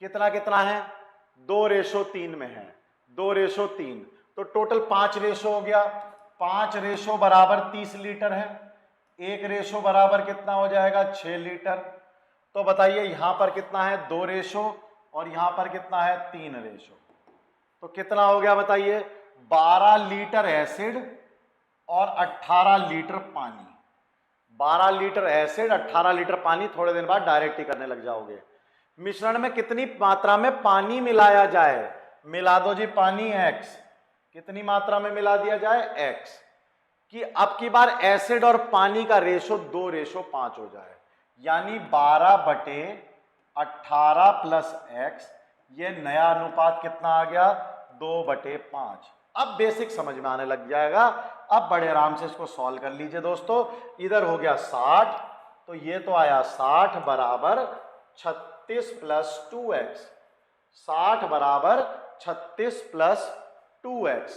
कितना कितना है? 2:3 में है, 2:3, तो टोटल 5 रेशो हो गया। 5 रेशो बराबर 30 लीटर है, 1 रेशो बराबर कितना हो जाएगा? 6 लीटर। तो बताइए यहां पर कितना है? 2 रेशो और यहां पर कितना है? 3 रेशो। तो कितना हो गया बताइए? 12 लीटर एसिड और 18 लीटर पानी। 12 लीटर एसिड, 18 लीटर पानी, थोड़े दिन बाद डायरेक्ट ही करने लग जाओगे। मिश्रण में कितनी मात्रा में पानी मिलाया जाए? मिला दो जी पानी x, कितनी मात्रा में मिला दिया जाए? x। कि अब की बार एसिड और पानी का रेशो 2:5 हो जाए, यानी 12/18 प्लस x, ये नया अनुपात कितना आ गया? 2/5। अब बेसिक समझ में आने लग जाएगा। अब बड़े आराम से इसको सॉल्व कर लीजिए दोस्तों। इधर हो गया 60, तो ये तो आया 60 बराबर 36 प्लस 2x। 60 बराबर 36 प्लस 2x,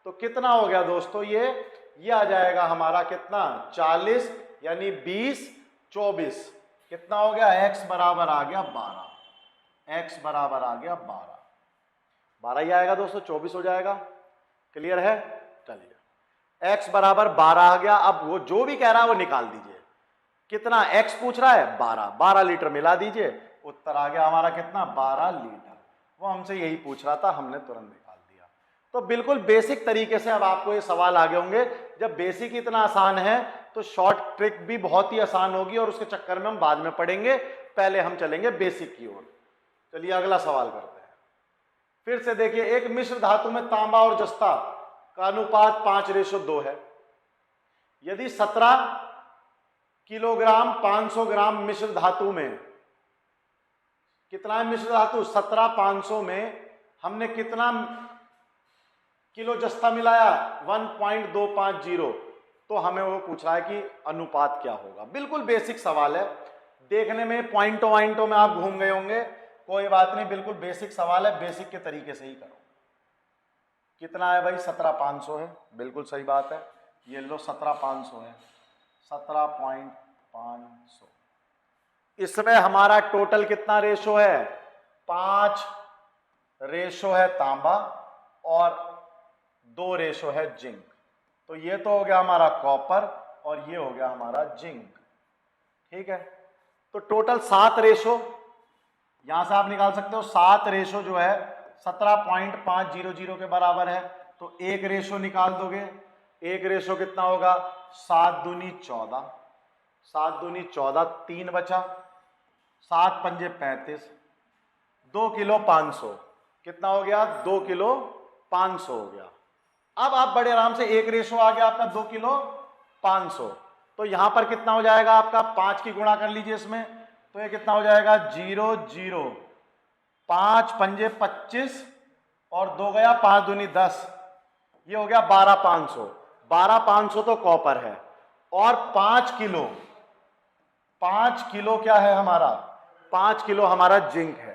तो कितना हो गया दोस्तों? ये आ जाएगा हमारा कितना? 40 यानी 20 24 कितना हो गया? x बराबर आ गया 12। x बराबर आ गया 12 ही आएगा दोस्तों, 24 हो जाएगा। क्लियर है? चलिए, x बराबर 12 आ गया। अब वो जो भी कह रहा है वो निकाल दीजिए। कितना x पूछ रहा है? 12 लीटर मिला दीजिए। उत्तर आ गया हमारा कितना? 12 लीटर। वो हमसे यही पूछ रहा था, हमने तुरंत निकाल दिया। तो बिल्कुल बेसिक तरीके से अब आपको ये सवाल आगे होंगे। जब बेसिक इतना आसान है तो शॉर्ट ट्रिक भी बहुत ही आसान होगी, और उसके चक्कर में हम बाद में पढ़ेंगे। पहले हम चलेंगे बेसिक की ओर। चलिए अगला सवाल करते हैं। फिर से देखिए, एक मिश्र धातु में तांबा और जस्ता का अनुपात 5:2 है। यदि 17 किलोग्राम 500 ग्राम मिश्र धातु में, कितना है मिश्र धातु? 17 500 में हमने कितना किलो जस्ता मिलाया? 1.250। तो हमें वो पूछ रहा है कि अनुपात क्या होगा। बिल्कुल बेसिक सवाल है। देखने में पॉइंटों में आप घूम गए होंगे, कोई बात नहीं, बिल्कुल बेसिक सवाल है। बेसिक के तरीके से ही करो। कितना है भाई? 17,500 है, बिल्कुल सही बात है। ये लो 17,500 है, 17.500। इसमें हमारा टोटल कितना रेशो है? 5 रेशो है तांबा और 2 रेशो है जिंक। तो ये तो हो गया हमारा कॉपर और ये हो गया हमारा जिंक। ठीक है, तो टोटल 7 रेशो यहां से आप निकाल सकते हो। 7 रेशो जो है 17.500 के बराबर है, तो 1 रेशो निकाल दोगे। 1 रेशो कितना होगा? 7 दूनी 14, 7 दूनी 14, 3 बचा, 7 पंजे 35, 2 किलो 500। कितना हो गया? 2 किलो 500 हो गया। अब आप बड़े आराम से 1 रेशो आ गया आपका 2 किलो 500। तो यहां पर कितना हो जाएगा आपका? 5 की गुणा कर लीजिए इसमें, तो ये कितना हो जाएगा? 0 0, 5 पंजे 25 और 2 गया, 5 दूनी 10, ये हो गया 12,500। 12,500 तो कॉपर है, और 5 किलो क्या है हमारा? 5 किलो हमारा जिंक है।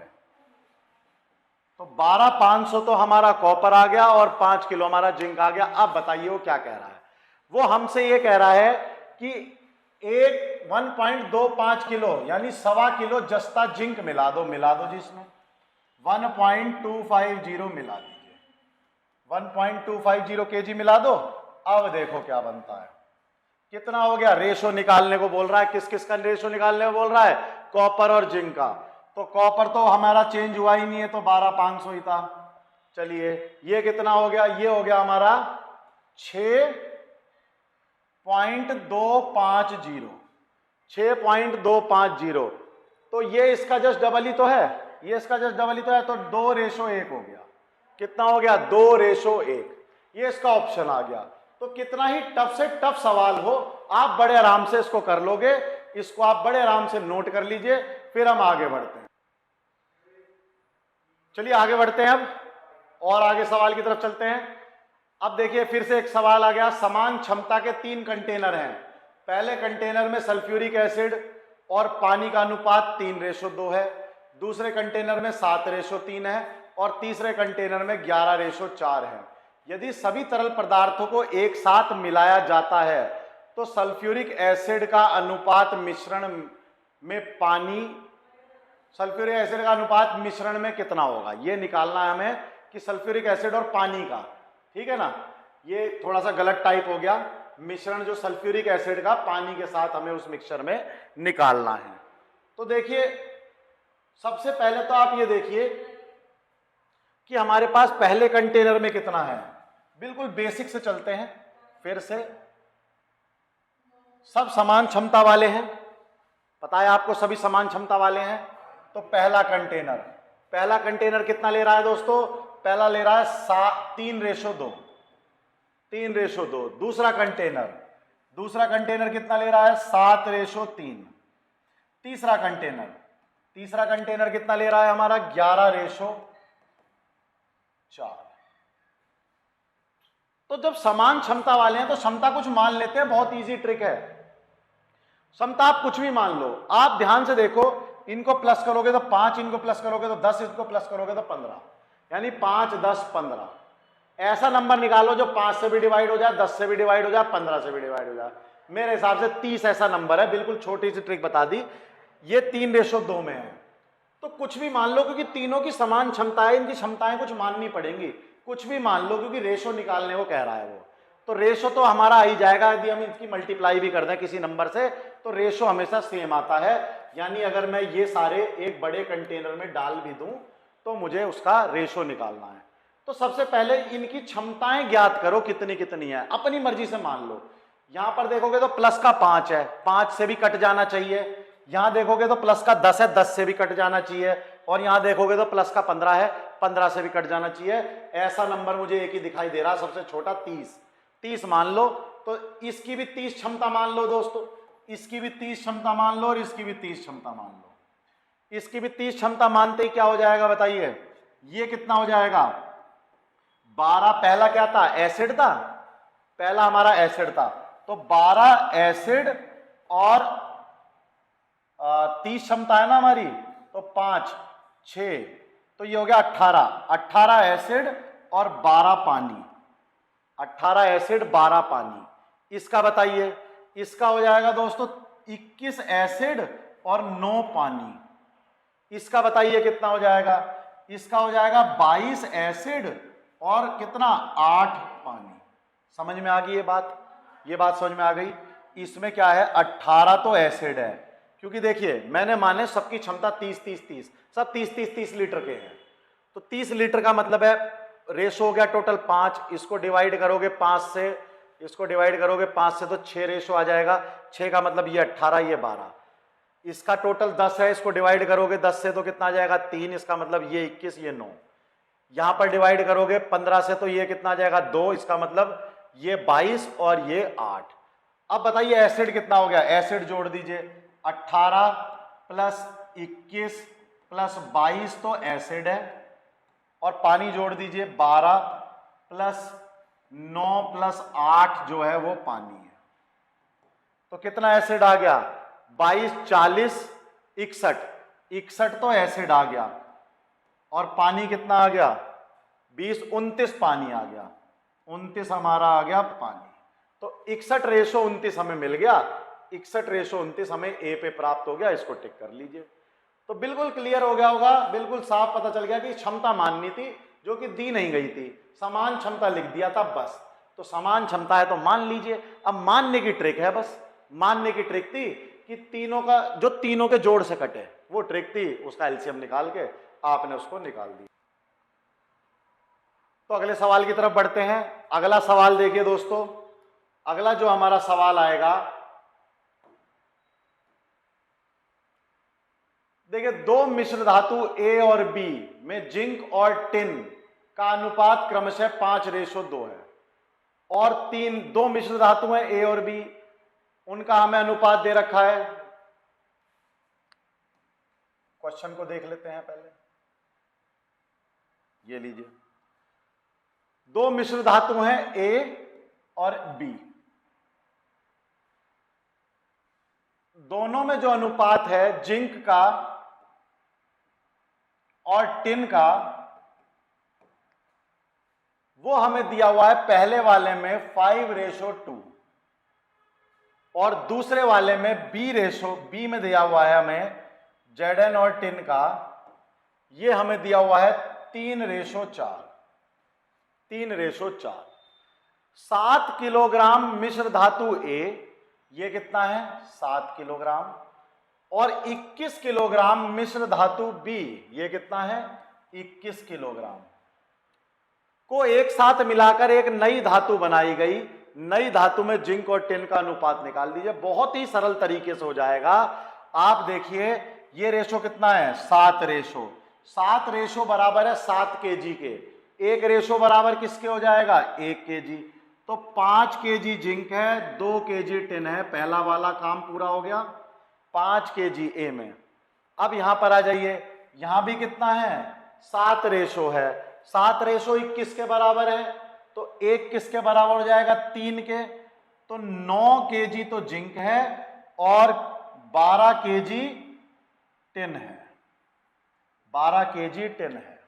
तो 12,500 तो हमारा कॉपर आ गया और 5 किलो हमारा जिंक आ गया। अब बताइए वो क्या कह रहा है? वो हमसे ये कह रहा है कि 1.25 किलो यानी 1.25 किलो जस्ता जिंक मिला दो जी इसमें। 1.250 मिला दीजिए, 1.250 kg मिला दो। अब देखो क्या बनता है। कितना हो गया? रेशो निकालने को बोल रहा है। किस किस का रेशो निकालने को बोल रहा है? कॉपर और जिंक का। तो कॉपर तो हमारा चेंज हुआ ही नहीं है, तो 12,500 ही था। चलिए, ये कितना हो गया? ये हो गया हमारा 6.250, 6.250। तो ये इसका जस्ट डबल ही तो है, ये इसका जस्ट डबल ही तो है। तो 2:1 हो गया। कितना हो गया? 2:1। ये इसका ऑप्शन आ गया। तो कितना ही टफ से टफ सवाल हो, आप बड़े आराम से इसको कर लोगे। इसको आप बड़े आराम से नोट कर लीजिए, फिर हम आगे बढ़ते हैं। चलिए आगे बढ़ते हैं अब, और आगे सवाल की तरफ चलते हैं। अब देखिए, फिर से एक सवाल आ गया। समान क्षमता के 3 कंटेनर हैं। पहले कंटेनर में सल्फ्यूरिक एसिड और पानी का अनुपात 3:2 है, दूसरे कंटेनर में 7:3 है, और तीसरे कंटेनर में 11:4 है। यदि सभी तरल पदार्थों को एक साथ मिलाया जाता है तो सल्फ्यूरिक एसिड का अनुपात मिश्रण में कितना होगा? ये निकालना है हमें कि सल्फ्यूरिक एसिड और पानी का। ठीक है ना, ये थोड़ा सा गलत टाइप हो गया। मिश्रण जो सल्फ्यूरिक एसिड का पानी के साथ हमें उस मिक्सचर में निकालना है। तो देखिए, सबसे पहले तो आप ये देखिए कि हमारे पास पहले कंटेनर में कितना है। बिल्कुल बेसिक से चलते हैं। फिर से सब समान क्षमता वाले हैं, पता है आपको, सभी समान क्षमता वाले हैं। तो पहला कंटेनर कितना ले रहा है दोस्तों? पहला ले रहा है 3:2, 3:2। दूसरा कंटेनर कितना ले रहा है? 7:3। तीसरा कंटेनर कितना ले रहा है हमारा? 11:4। तो जब समान क्षमता वाले हैं तो क्षमता कुछ मान लेते हैं, बहुत इजी ट्रिक है। क्षमता आप कुछ भी मान लो, आप ध्यान से देखो, इनको प्लस करोगे तो 5, इनको प्लस करोगे तो 10, इनको प्लस करोगे तो 15, यानी 5, 10, 15। ऐसा नंबर निकालो जो 5 से भी डिवाइड हो जाए, 10 से भी डिवाइड हो जाए, 15 से भी डिवाइड हो जाए। मेरे हिसाब से 30 ऐसा नंबर है, बिल्कुल छोटी सी ट्रिक बता दी। ये 3:2 में है, तो कुछ भी मान लो, क्योंकि तीनों की समान क्षमता है, इनकी क्षमताएं कुछ माननी पड़ेंगी। कुछ भी मान लो, क्योंकि रेशो निकालने को कह रहा है वो, तो रेशो तो हमारा आ ही जाएगा। यदि हम इसकी मल्टीप्लाई भी कर दें किसी नंबर से तो रेशो हमेशा सेम आता है। यानी अगर मैं ये सारे एक बड़े कंटेनर में डाल भी दूं तो मुझे उसका रेशो निकालना है। तो सबसे पहले इनकी क्षमताएं ज्ञात करो, कितनी कितनी है, अपनी मर्जी से मान लो। यहां पर देखोगे तो प्लस का 5 है, 5 से भी कट जाना चाहिए। यहां देखोगे तो प्लस का 10 है, 10 से भी कट जाना चाहिए। और यहां देखोगे तो प्लस का 15 है, 15 से भी कट जाना चाहिए। ऐसा नंबर मुझे एक ही दिखाई दे रहा, सबसे छोटा 30 मान लो। तो इसकी भी 30 क्षमता मान लो दोस्तों, इसकी भी 30 क्षमता मान लो, और इसकी भी 30 क्षमता मान लो। इसकी भी 30 क्षमता मानते ही क्या हो जाएगा बताइए, ये कितना हो जाएगा, 12। पहला क्या था, एसिड था, पहला हमारा एसिड था, तो 12 एसिड और 30 क्षमता है ना हमारी, तो 5, 6, तो ये हो गया 18 एसिड और 12 पानी, 18 एसिड 12 पानी। इसका बताइए, इसका हो जाएगा दोस्तों 21 एसिड और 9 पानी। इसका बताइए कितना हो जाएगा, इसका हो जाएगा 22 एसिड और कितना, 8 पानी। समझ में आ गई ये बात समझ में आ गई। इसमें क्या है, 18 तो एसिड है, क्योंकि देखिए मैंने माने सबकी क्षमता 30 सब 30 लीटर के हैं, तो 30 लीटर का मतलब है रेशो हो गया टोटल 5। इसको डिवाइड करोगे 5 से, इसको डिवाइड करोगे 5 से तो 6 रेशो आ जाएगा। 6 का मतलब ये 18, ये 12। इसका टोटल 10 है, इसको डिवाइड करोगे 10 से तो कितना आ जाएगा, 3। इसका मतलब ये 21, ये 9। यहां पर डिवाइड करोगे 15 से तो ये कितना आ जाएगा, 2। इसका मतलब ये 22 और ये 8। अब बताइए एसिड कितना हो गया, एसिड जोड़ दीजिए, 18 प्लस 21 प्लस 22 तो एसिड है, और पानी जोड़ दीजिए 12 प्लस 9 प्लस 8 जो है वो पानी है। तो कितना एसिड आ गया, 22, 40, 61 तो एसिड आ गया, और पानी कितना आ गया, 20, 29 पानी आ गया, 29 हमारा आ गया पानी। तो 61 रेशो 29 हमें मिल गया, 61 रेशो 29 हमें ए पे प्राप्त हो गया। इसको टिक कर लीजिए। तो बिल्कुल क्लियर हो गया होगा, बिल्कुल साफ पता चल गया कि क्षमता माननी थी जो कि दी नहीं गई थी, समान क्षमता लिख दिया था बस। तो समान क्षमता है तो मान लीजिए। अब मानने की ट्रिक है, बस मानने की ट्रिक थी कि तीनों के जोड़ से कटे, वो ट्रिक थी। उसका एलसीएम निकाल के आपने उसको निकाल दिया। तो अगले सवाल की तरफ बढ़ते हैं। अगला सवाल देखिए दोस्तों, अगला जो हमारा सवाल आएगा, देखिए दो मिश्र धातु ए और बी में जिंक और टिन का अनुपात क्रमशः 5:2 है, और दो मिश्र धातु हैं ए और बी, उनका हमें अनुपात दे रखा है। क्वेश्चन को देख लेते हैं पहले, ये लीजिए, दो मिश्र धातु हैं ए और बी, दोनों में जो अनुपात है जिंक का और टिन का, वो हमें दिया हुआ है पहले वाले में 5:2 और दूसरे वाले में बी में दिया हुआ है हमें Zn और टिन का, ये हमें दिया हुआ है 3:4। 3:4। 7 किलोग्राम मिश्र धातु ए, ये कितना है 7 किलोग्राम, और 21 किलोग्राम मिश्र धातु बी, ये कितना है 21 किलोग्राम, को एक साथ मिलाकर एक नई धातु बनाई गई। नई धातु में जिंक और टिन का अनुपात निकाल दीजिए। बहुत ही सरल तरीके से हो जाएगा। आप देखिए ये रेशो कितना है, 7 रेशो। 7 रेशो बराबर है 7 kg के। एक रेशो बराबर किसके हो जाएगा, 1 kg। तो 5 kg जिंक है, 2 kg टिन है, पहला वाला काम पूरा हो गया। 5 kg ए में। अब यहां पर आ जाइए, यहां भी कितना है, 7 रेशो है। 7:21 के बराबर है, तो 1 किसके बराबर हो जाएगा? 3 के। तो 9 केजी तो जिंक है और 12 केजी टिन है, 12 केजी टिन है।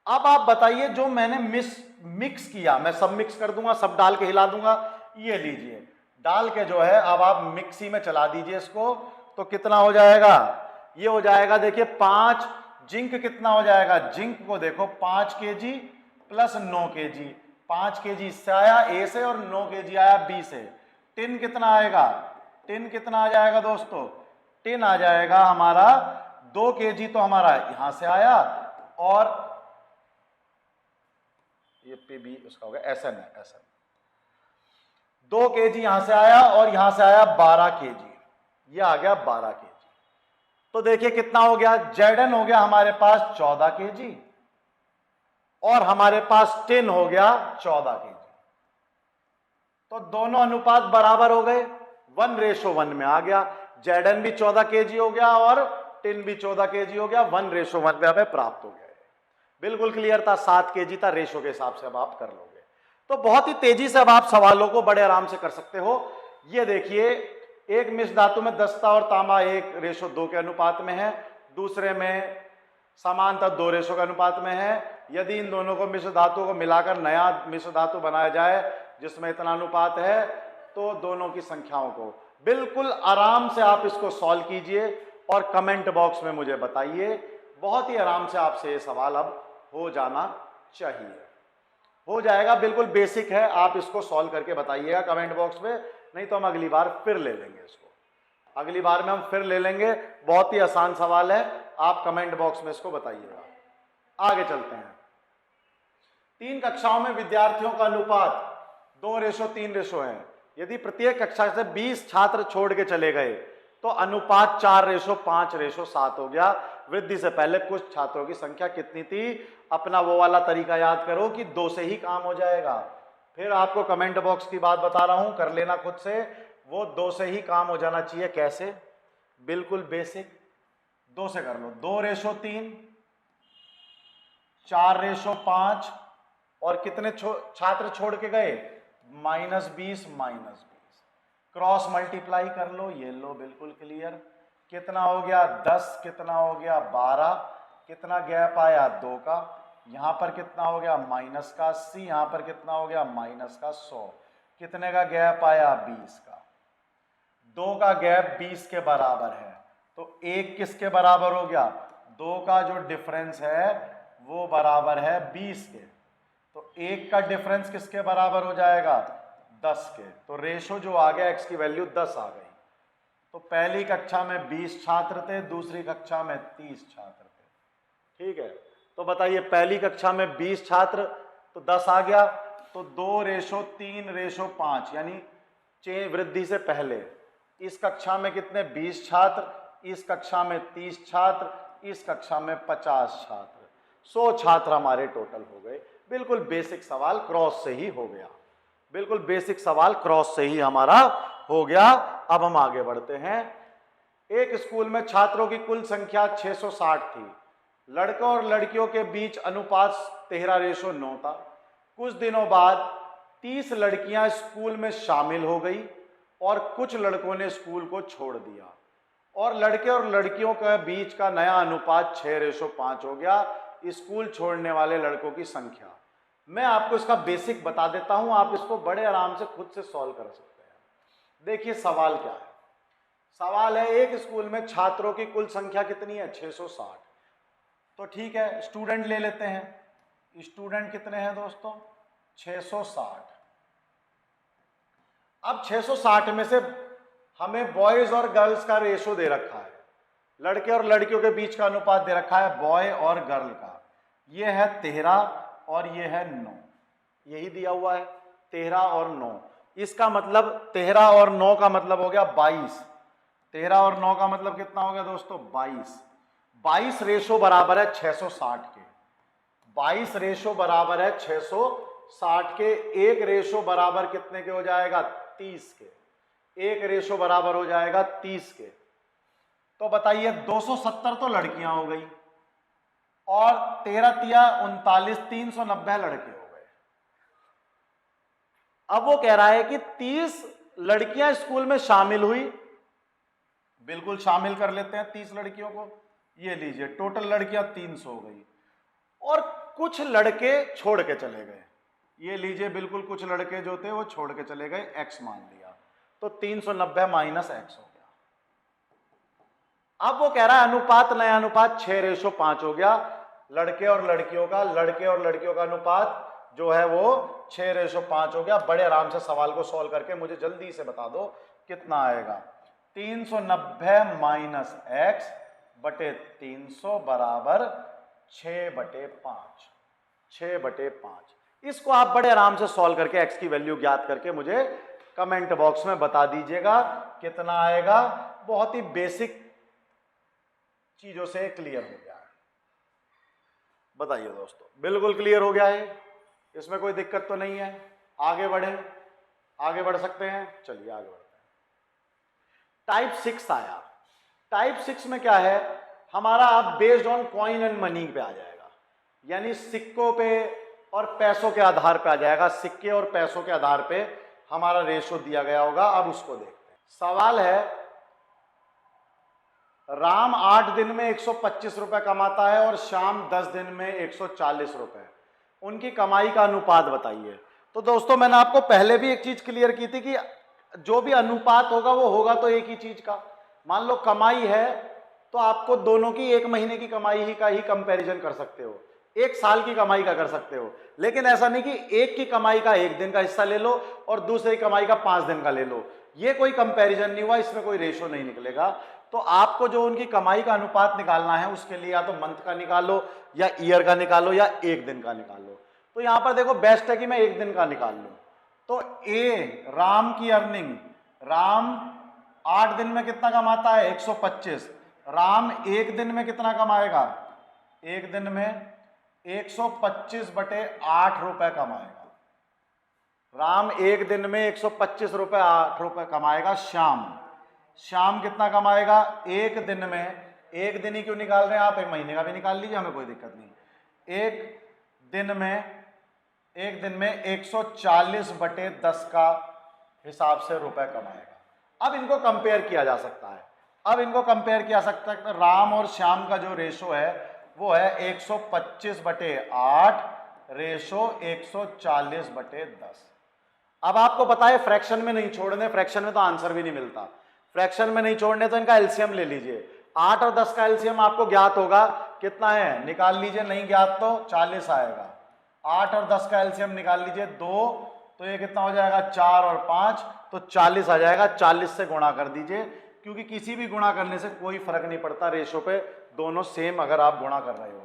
अब आप बताइए, जो मैंने मिक्स किया, मैं सब मिक्स कर दूंगा, सब डाल के हिला दूंगा, ये लीजिए डाल के जो है, अब आप मिक्सी में चला दीजिए इसको, तो कितना हो जाएगा? ये हो जाएगा, देखिए 5 जिंक कितना हो जाएगा? जिंक को देखो 5 केजी प्लस 9 केजी, 5 केजी इससे आया ए से और 9 केजी आया बी से। टिन कितना आएगा? टिन कितना आ जाएगा दोस्तों? टिन आ जाएगा हमारा 2 केजी, तो हमारा यहां से आया, और ये पे बी उसका हो गया एस एन है, एस एन 2 केजी यहां से आया, और यहां से आया 12 केजी, ये आ गया 12 केजी। तो देखिए कितना हो गया? जेडन हो गया हमारे पास 14 केजी, और हमारे पास टिन हो गया 14 केजी। तो दोनों अनुपात बराबर हो गए, 1:1 में आ गया। जेडन भी 14 केजी हो गया और टिन भी 14 केजी हो गया, 1:1 में हमें प्राप्त हो गया। बिल्कुल क्लियर था, 7 केजी था, रेशो के हिसाब से अब आप कर लोगे। तो बहुत ही तेजी से अब आप सवालों को बड़े आराम से कर सकते हो। ये देखिए, एक मिश्र धातु में दस्ता और तांबा 1:2 के अनुपात में है, दूसरे में समानता 2 के अनुपात में है। यदि इन दोनों को मिश्र धातु को मिलाकर नया मिश्र धातु बनाया जाए जिसमें इतना अनुपात है, तो दोनों की संख्याओं को बिल्कुल आराम से आप इसको सॉल्व कीजिए और कमेंट बॉक्स में मुझे बताइए। बहुत ही आराम से आपसे ये सवाल अब हो जाना चाहिए, हो जाएगा, बिल्कुल बेसिक है। आप इसको सॉल्व करके बताइएगा कमेंट बॉक्स में, नहीं तो हम अगली बार फिर ले लेंगे इसको, अगली बार में हम फिर ले लेंगे। बहुत ही आसान सवाल है, आप कमेंट बॉक्स में इसको बताइएगा। आगे चलते हैं। 3 कक्षाओं में विद्यार्थियों का अनुपात 2:3 है। यदि प्रत्येक कक्षा से 20 छात्र छोड़ के चले गए तो अनुपात 4:5:7 हो गया। वृद्धि से पहले कुछ छात्रों की संख्या कितनी थी? अपना वो वाला तरीका याद करो कि 2 से ही काम हो जाएगा। फिर आपको कमेंट बॉक्स की बात बता रहा हूं, कर लेना खुद से, वो 2 से ही काम हो जाना चाहिए। कैसे? बिल्कुल बेसिक, 2 से कर लो। 2:3, 4:5, और कितने छात्र छोड़ के गए? -20 क्रॉस मल्टीप्लाई कर लो, ये लो, बिल्कुल क्लियर। कितना हो गया? 10, कितना हो गया? 12, कितना गैप आया? 2 का। यहां पर कितना हो गया? -80, यहां पर कितना हो गया? -100, कितने का गैप आया? 20 का। 2 का गैप 20 के बराबर है, तो 1 किसके बराबर हो गया? 2 का जो डिफरेंस है वो बराबर है 20 के, तो 1 का डिफरेंस किसके बराबर हो जाएगा? 10 के। तो रेशो जो आ गया, x की वैल्यू 10 आ गई। तो पहली कक्षा में 20 छात्र थे, दूसरी कक्षा में 30 छात्र थे। ठीक है, तो बताइए, पहली कक्षा में 20 छात्र तो 10 आ गया, तो 2:3:5, यानी वृद्धि से पहले इस कक्षा में कितने? 20 छात्र, इस कक्षा में 30 छात्र, इस कक्षा में 50 छात्र, 100 छात्र हमारे टोटल हो गए। बिल्कुल बेसिक सवाल क्रॉस से ही हो गया, बिल्कुल बेसिक सवाल क्रॉस से ही हमारा हो गया। अब हम आगे बढ़ते हैं। एक स्कूल में छात्रों की कुल संख्या 660 थी। लड़कों और लड़कियों के बीच अनुपात 13:9 था। कुछ दिनों बाद 30 लड़कियां स्कूल में शामिल हो गई और कुछ लड़कों ने स्कूल को छोड़ दिया, और लड़के और लड़कियों के बीच का नया अनुपात 6:5 हो गया। स्कूल छोड़ने वाले लड़कों की संख्या, मैं आपको इसका बेसिक बता देता हूं, आप इसको बड़े आराम से खुद से सॉल्व कर सकते हैं। देखिए सवाल क्या है। सवाल है, एक स्कूल में छात्रों की कुल संख्या कितनी है? 660। तो ठीक है, स्टूडेंट ले लेते हैं। स्टूडेंट कितने हैं दोस्तों? 660। अब 660 में से हमें बॉयज और गर्ल्स का रेशो दे रखा है, लड़के और लड़कियों के बीच का अनुपात दे रखा है बॉय और गर्ल का। ये है 13 और ये है 9, यही दिया हुआ है 13 और 9। इसका मतलब 13 और 9 का मतलब हो गया 22। 13 और 9 का मतलब कितना हो गया दोस्तों? 22। 22 रेशो बराबर है 660 के। 22 रेशो बराबर है 660 के। एक रेशो बराबर कितने के हो जाएगा? 30 के। एक रेशो बराबर हो जाएगा 30 के। तो बताइए, 270 तो लड़कियां हो गई और 13 तिया 39, 390 लड़के हो गए। अब वो कह रहा है कि 30 लड़कियां स्कूल में शामिल हुई, बिल्कुल शामिल कर लेते हैं 30 लड़कियों को। ये लीजिए टोटल लड़कियां 300 हो गई, और कुछ लड़के छोड़ के चले गए। ये लीजिए बिल्कुल कुछ लड़के जो थे वो छोड़ के चले गए, x मान लिया, तो 390 माइनस x हो गया। अब वो कह रहा है अनुपात, नया अनुपात 6:5 हो गया। लड़के और लड़कियों का अनुपात जो है वो 6:5 हो गया। बड़े आराम से सवाल को सॉल्व करके मुझे जल्दी से बता दो कितना आएगा। 390 माइनस x बटे 300 बराबर 6/5। 6/5। इसको आप बड़े आराम से सॉल्व करके x की वैल्यू ज्ञात करके मुझे कमेंट बॉक्स में बता दीजिएगा कितना आएगा। बहुत ही बेसिक चीजों से क्लियर हो गया है। बताइए दोस्तों, बिल्कुल क्लियर हो गया है, इसमें कोई दिक्कत तो नहीं है। आगे बढ़े, आगे बढ़ सकते हैं, चलिए आगे बढ़ते हैं। टाइप 6 आया। टाइप 6 में क्या है हमारा, अब based on coin and money पे आ जाएगा, यानी सिक्कों पे और पैसों के आधार पे आ जाएगा। सिक्के और पैसों के आधार पे हमारा रेशो दिया गया होगा। अब उसको देखते हैं। सवाल है, राम 8 दिन में 125 रुपए कमाता है और श्याम 10 दिन में 140 रुपए। उनकी कमाई का अनुपात बताइए। तो दोस्तों मैंने आपको पहले भी एक चीज क्लियर की थी कि जो भी अनुपात होगा वो होगा तो एक ही चीज का। मान लो कमाई है तो आपको दोनों की एक महीने की कमाई का ही कंपैरिजन कर सकते हो, एक साल की कमाई का कर सकते हो। लेकिन ऐसा नहीं कि एक की कमाई का 1 दिन का हिस्सा ले लो और दूसरे की कमाई का 5 दिन का ले लो। ये कोई कंपैरिजन नहीं हुआ, इसमें कोई रेशो नहीं निकलेगा। तो आपको जो उनकी कमाई का अनुपात निकालना है उसके लिए या तो मंथ का निकालो या ईयर का निकालो या 1 दिन का निकालो। तो यहां पर देखो बेस्ट है कि मैं 1 दिन का निकाल लूं। तो ए राम की अर्निंग, राम 8 दिन में कितना कमाता है 125। राम 1 दिन में कितना कमाएगा, 1 दिन में 125/8 रुपए कमाएगा। राम 1 दिन में 125 रुपए 8 रुपए कमाएगा। श्याम कितना कमाएगा 1 दिन में, 1 दिन ही क्यों निकाल रहे हैं आप, 1 महीने का भी निकाल लीजिए, हमें कोई दिक्कत नहीं। 1 दिन में 140/10 का हिसाब से रुपए कमाएगा। अब इनको कंपेयर किया जा सकता है। राम और श्याम का जो रेशो है वो है 125/8 रेशो 140/10। अब आपको पता है फ्रैक्शन में नहीं छोड़ने, फ्रैक्शन में तो आंसर भी नहीं मिलता। फ्रैक्शन में नहीं छोड़ने तो इनका एलसीएम ले लीजिए। 8 और 10 का एलसीएम आपको ज्ञात होगा, कितना है निकाल लीजिए, नहीं ज्ञात तो 40 आएगा। 8 और 10 का एलसीएम निकाल लीजिए 2, तो ये कितना हो जाएगा 4 और 5, तो 40 आ जाएगा। 40 से गुणा कर दीजिए, क्योंकि किसी भी गुणा करने से कोई फर्क नहीं पड़ता रेशो पे, दोनों सेम अगर आप गुणा कर रहे हो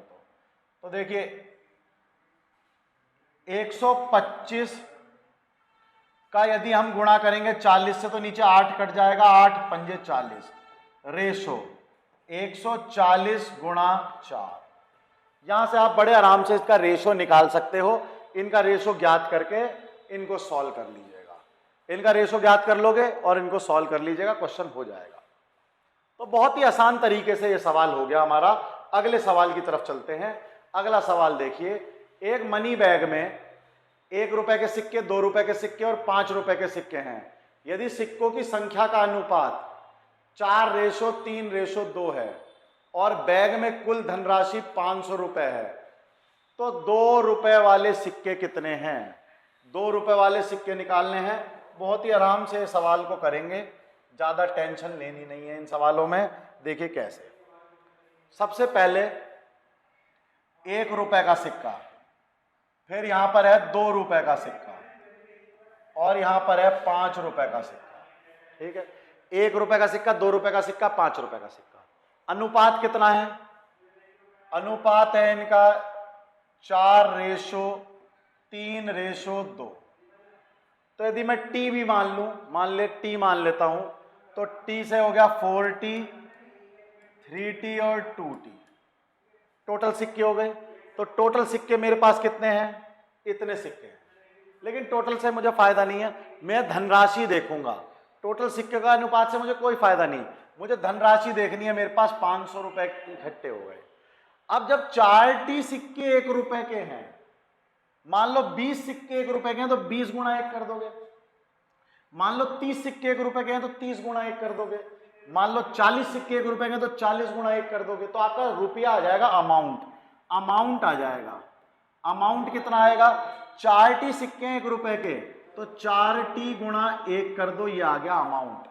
तो देखिए 125 का यदि हम गुणा करेंगे 40 से तो नीचे 8 कट जाएगा, 8 पंजे 40, रेशो 140 गुणा 4। यहां से आप बड़े आराम से इसका रेशो निकाल सकते हो। इनका रेशो ज्ञात करके इनको सॉल्व कर लीजिएगा। इनका रेशो ज्ञात कर लोगे और इनको सॉल्व कर लीजिएगा, क्वेश्चन हो जाएगा। तो बहुत ही आसान तरीके से ये सवाल हो गया हमारा। अगले सवाल की तरफ चलते हैं। अगला सवाल देखिए, एक मनी बैग में 1 रुपए के सिक्के, 2 रुपए के सिक्के और 5 रुपए के सिक्के हैं। यदि सिक्कों की संख्या का अनुपात 4:3:2 है और बैग में कुल धनराशि 500 रुपए है, तो 2 रुपए वाले सिक्के कितने हैं। 2 रुपए वाले सिक्के निकालने हैं। बहुत ही आराम से सवाल को करेंगे, ज़्यादा टेंशन लेनी नहीं है इन सवालों में। देखिए कैसे। सबसे पहले 1 रुपए का सिक्का, फिर यहां पर है 2 रुपए का सिक्का और यहां पर है 5 रुपए का सिक्का। ठीक है, 1 रुपए का सिक्का, 2 रुपए का सिक्का, 5 रुपए का सिक्का। अनुपात कितना है, अनुपात है इनका 4:3:2। तो यदि मैं टी भी मान लूं, मान लेता हूं, तो टी से हो गया 4t, 3t और 2t। टोटल सिक्के हो गए। तो टोटल सिक्के मेरे पास कितने हैं, इतने सिक्के हैं। लेकिन टोटल से मुझे फायदा नहीं है, मैं धनराशि देखूंगा। टोटल सिक्के का अनुपात से मुझे कोई फायदा नहीं, मुझे धनराशि देखनी है। मेरे पास 500 रुपए इकट्ठे हो गए। अब जब 4t सिक्के 1 रुपए के हैं मान लो 20 सिक्के 1 रुपए के हैं तो 20 गुणा 1 कर दोगे। मान लो 30 सिक्के 1 रुपए के हैं तो 30 गुणा 1 कर दोगे। मान लो 40 सिक्के 1 रुपए के हैं तो 40 गुणा 1 कर दोगे। तो आपका रुपया आ जाएगा अमाउंट आ जाएगा। अमाउंट कितना आएगा? 4t सिक्के हैं 1 रुपए के तो 4t गुणा 1 कर दो, ये आ गया अमाउंट।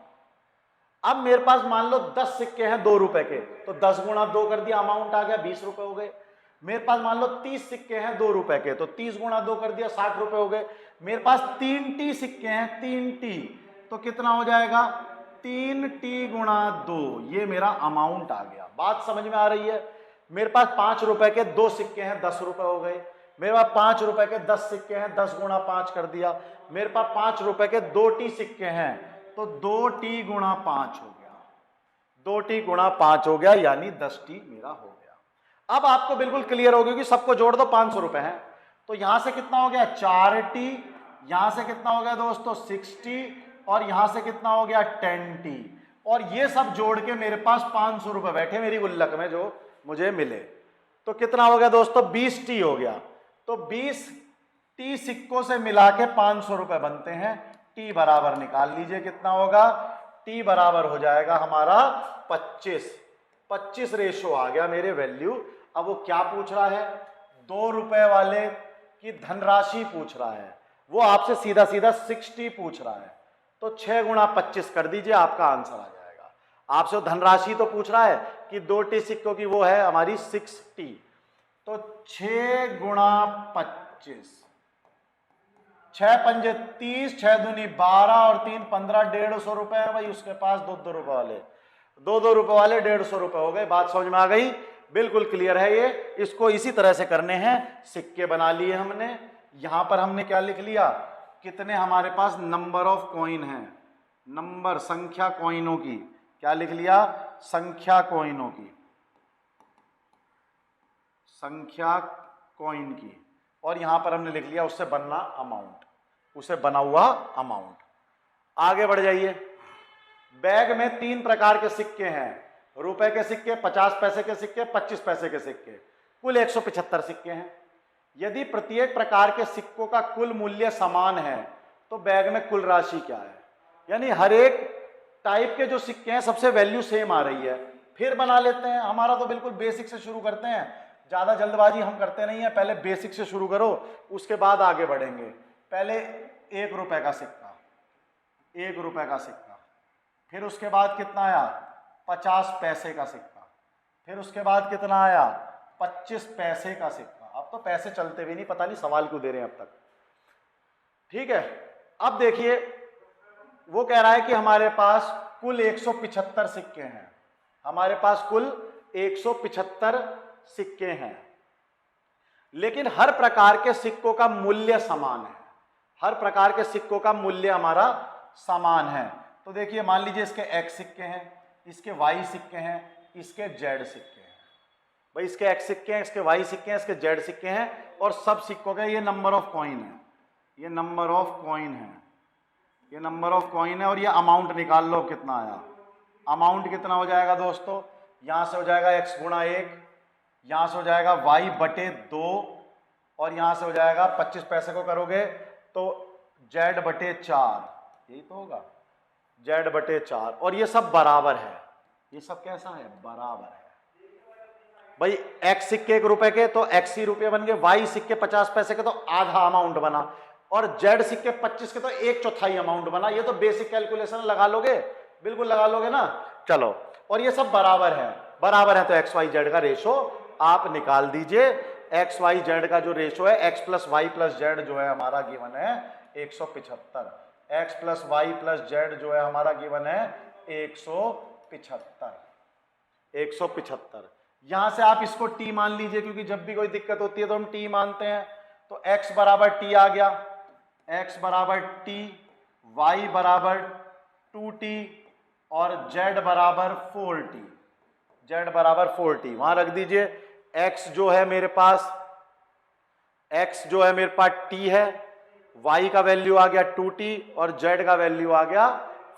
अब मेरे पास मान लो 10 सिक्के हैं 2 रुपए के तो 10 गुणा 2 कर दिया, अमाउंट आ गया 20 रुपए हो गए। मेरे पास मान लो 30 सिक्के हैं 2 रुपए के तो 30 गुणा 2 कर दिया, 60 रुपए हो गए। मेरे पास 3t सिक्के हैं 3t तो कितना हो जाएगा? 3t गुणा 2, ये मेरा अमाउंट आ गया। बात समझ में आ रही है? मेरे पास 5 रुपए के 2 सिक्के हैं 10 रुपए हो गए। मेरे पास 5 रुपए के 10 सिक्के हैं, 10 गुणा 5 कर दिया। मेरे पास 5 रुपए के 2t सिक्के हैं तो 2t गुणा 5 हो गया, 2t गुणा 5 हो गया, यानी 10t मेरा हो गया। अब आपको बिल्कुल क्लियर हो गया कि सबको जोड़ दो 500 रुपए हैं तो यहां से कितना हो गया? 4t, यहां से कितना हो गया दोस्तों? 6t, और यहां से कितना हो गया? 10t। और ये सब जोड़ के मेरे पास 500 रुपए बैठे मेरी गुल्लक में जो मुझे मिले। तो कितना हो गया दोस्तों? 20t हो गया। तो 20t सिक्कों से मिला के 500 रुपए बनते हैं। t बराबर निकाल लीजिए कितना होगा? t बराबर हो जाएगा हमारा 25 रेशो आ गया मेरे वैल्यू। अब वो क्या पूछ रहा है? 2 रुपए वाले की धनराशि पूछ रहा है, वो आपसे सीधा सीधा 60 पूछ रहा है। तो 6 गुणा 25 कर दीजिए, आपका आंसर आ जाएगा। आपसे धनराशि तो पूछ रहा है कि 2t सिक्कों की वो है हमारी 6t, तो 6 गुणा 25, 6 पंजे 30, 6 दूनी 12 और 3 15, 150 रुपए है भाई उसके पास। 2 रुपए वाले 2 रुपए वाले 150 रुपए हो गए। बात समझ में आ गई? बिल्कुल क्लियर है ये। इसको इसी तरह से करने हैं। सिक्के बना लिए हमने। यहां पर हमने क्या लिख लिया? कितने हमारे पास नंबर ऑफ कॉइन है, नंबर संख्या कॉइनों की। क्या लिख लिया? संख्या कॉइनों की, संख्या कॉइन की। और यहां पर हमने लिख लिया उससे बनना अमाउंट, उसे बना हुआ अमाउंट। आगे बढ़ जाइए। बैग में 3 प्रकार के सिक्के हैं, रुपए के सिक्के, 50 पैसे के सिक्के, 25 पैसे के सिक्के, कुल 175 सिक्के हैं। यदि प्रत्येक प्रकार के सिक्कों का कुल मूल्य समान है तो बैग में कुल राशि क्या है? यानी हर एक टाइप के जो सिक्के हैं सबसे वैल्यू सेम आ रही है। फिर बना लेते हैं। हमारा तो बिल्कुल बेसिक से शुरू करते हैं, ज्यादा जल्दबाजी हम करते नहीं है। पहले बेसिक से शुरू करो, उसके बाद आगे बढ़ेंगे। पहले 1 रुपए का सिक्का, 1 रुपए का सिक्का। फिर उसके बाद कितना आया? 50 पैसे का सिक्का। फिर उसके बाद कितना आया? 25 पैसे का सिक्का। अब तो पैसे चलते भी नहीं, पता नहीं सवाल क्यों दे रहे हैं अब तक। ठीक है, अब देखिए वो कह रहा है कि हमारे पास कुल 175 सिक्के हैं। हमारे पास कुल 175 सिक्के हैं, लेकिन हर प्रकार के सिक्कों का मूल्य समान है। हर प्रकार के सिक्कों का मूल्य हमारा समान है। तो देखिए मान लीजिए इसके x सिक्के हैं, इसके y सिक्के हैं, इसके z सिक्के हैं। भाई इसके x सिक्के हैं, इसके y सिक्के हैं, इसके z सिक्के हैं, और सब सिक्कों का ये नंबर ऑफ कॉइन है, ये नंबर ऑफ कॉइन है, ये नंबर ऑफ कॉइन है। और ये अमाउंट निकाल लो कितना आया। अमाउंट कितना हो जाएगा दोस्तों? यहां से हो जाएगा x गुणा 1, यहां से हो जाएगा y बटे 2, और यहां से हो जाएगा 25 पैसे को करोगे तो z बटे 4, यही तो होगा, z बटे 4। और ये सब बराबर है। ये सब कैसा है? बराबर है। भाई x सिक्के 1 रुपए के तो x ही रुपये बन गए, y सिक्के 50 पैसे के तो आधा अमाउंट बना, और z सिक्के 25 के तो 1/4 अमाउंट बना। ये तो बेसिक कैलकुलेशन लगा लोगे, बिल्कुल लगा लोगे ना। चलो, और ये सब बराबर है। बराबर है तो x y z का रेशो आप निकाल दीजिए। x y z का जो रेशो है, x plus y plus z जो है हमारा गिवन है 175, x plus y plus z जो है हमारा गिवन है 175। यहां से आप इसको t मान लीजिए, क्योंकि जब भी कोई दिक्कत होती है तो हम t मानते हैं। तो x बराबर t आ गया, x बराबर t, y बराबर 2t और z बराबर 4t, z बराबर 4t वहां रख दीजिए। x जो है मेरे पास, x जो है मेरे पास t है, y का वैल्यू आ गया 2t और z का वैल्यू आ गया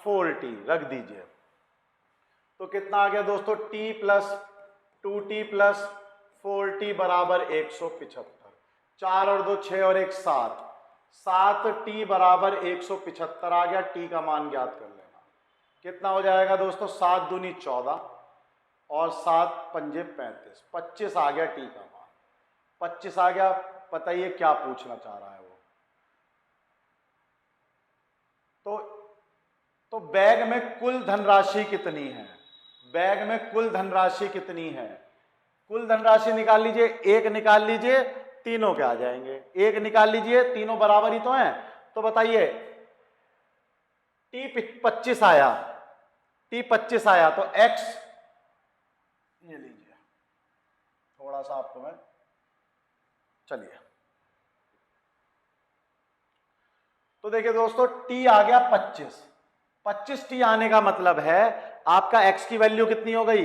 4t, रख दीजिए। तो कितना आ गया दोस्तों? t plus 2t plus 4t बराबर 175। 4 और 2 6 और 1 7, 7t बराबर 175 आ गया। t का मान ज्ञात कर लेना। कितना हो जाएगा दोस्तों? 7 दूनी 14 और 7 पंजे 35, 25 आ गया t का मान। 25 आ गया। बताइए क्या पूछना चाह रहा है वो। तो बैग में कुल धनराशि कितनी है? बैग में कुल धनराशि कितनी है? कुल धनराशि निकाल लीजिए। एक निकाल लीजिए, तीनों के आ जाएंगे। एक निकाल लीजिए, तीनों बराबर ही तो हैं। तो बताइए टी 25 आया, टी 25 आया तो एक्स, ये लीजिए थोड़ा सा आपको मैं, चलिए तो देखिए दोस्तों टी आ गया 25। 25 टी आने का मतलब है आपका एक्स की वैल्यू कितनी हो गई?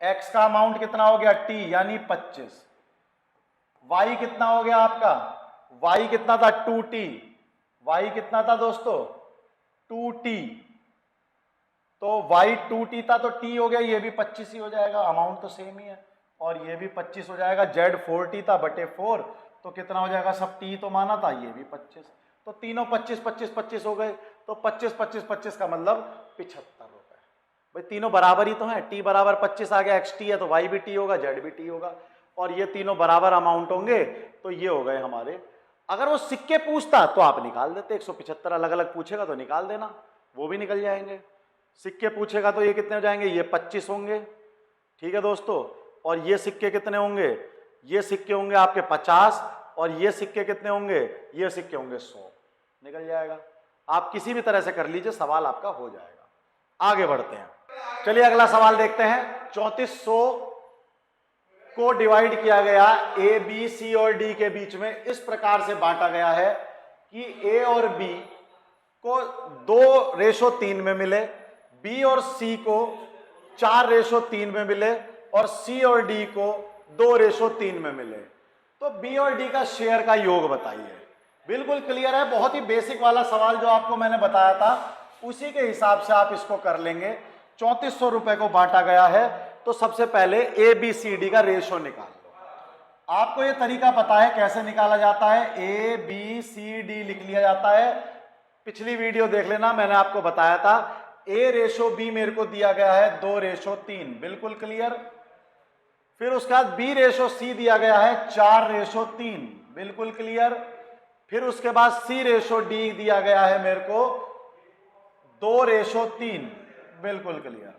एक्स का अमाउंट कितना हो गया? टी यानी 25। वाई कितना हो गया आपका? वाई कितना था? 2t। वाई कितना था दोस्तों? 2t। तो वाई 2t था तो t हो गया, ये भी 25 ही हो जाएगा, अमाउंट तो सेम ही है। और ये भी 25 हो जाएगा। z 4t था बटे 4, तो कितना हो जाएगा? सब t तो माना था, ये भी 25। तो तीनों 25 25 25 हो गए। तो 25 25 25 का मतलब 75 रुपए। भाई तीनों बराबर ही तो हैं। t बराबर 25 आ गया, xt है तो y भी t होगा, z भी t होगा, और ये तीनों बराबर अमाउंट होंगे। तो ये हो गए हमारे। अगर वो सिक्के पूछता तो आप निकाल देते, 175 अलग अलग पूछेगा तो निकाल देना, वो भी निकल जाएंगे। सिक्के पूछेगा तो ये कितने हो जाएंगे? ये 25 होंगे। ठीक है दोस्तों। और ये सिक्के कितने होंगे? ये सिक्के होंगे आपके 50, और ये सिक्के कितने होंगे? ये सिक्के होंगे 100। निकल जाएगा। आप किसी भी तरह से कर लीजिए, सवाल आपका हो जाएगा। आगे बढ़ते हैं। चलिए अगला सवाल देखते हैं। 3400 को डिवाइड किया गया ए बी सी और डी के बीच में, इस प्रकार से बांटा गया है कि ए और बी को 2:3 में मिले, बी और सी को 4:3 में मिले, और सी और डी को 2:3 में मिले। तो बी और डी का शेयर का योग बताइए। बिल्कुल क्लियर है, बहुत ही बेसिक वाला सवाल जो आपको मैंने बताया था, उसी के हिसाब से आप इसको कर लेंगे। 3400 रुपए को बांटा गया है, तो सबसे पहले ए बी सी डी का रेशो निकाल लो। आपको ये तरीका पता है कैसे निकाला जाता है? ए बी सी डी लिख लिया जाता है। पिछली वीडियो देख लेना, मैंने आपको बताया था। ए रेशो बी मेरे को दिया गया है 2:3, बिल्कुल क्लियर। फिर उसके बाद बी रेशो सी दिया गया है 4:3, बिल्कुल क्लियर। फिर उसके बाद सी रेशो डी दिया गया है मेरे को 2:3, बिल्कुल क्लियर।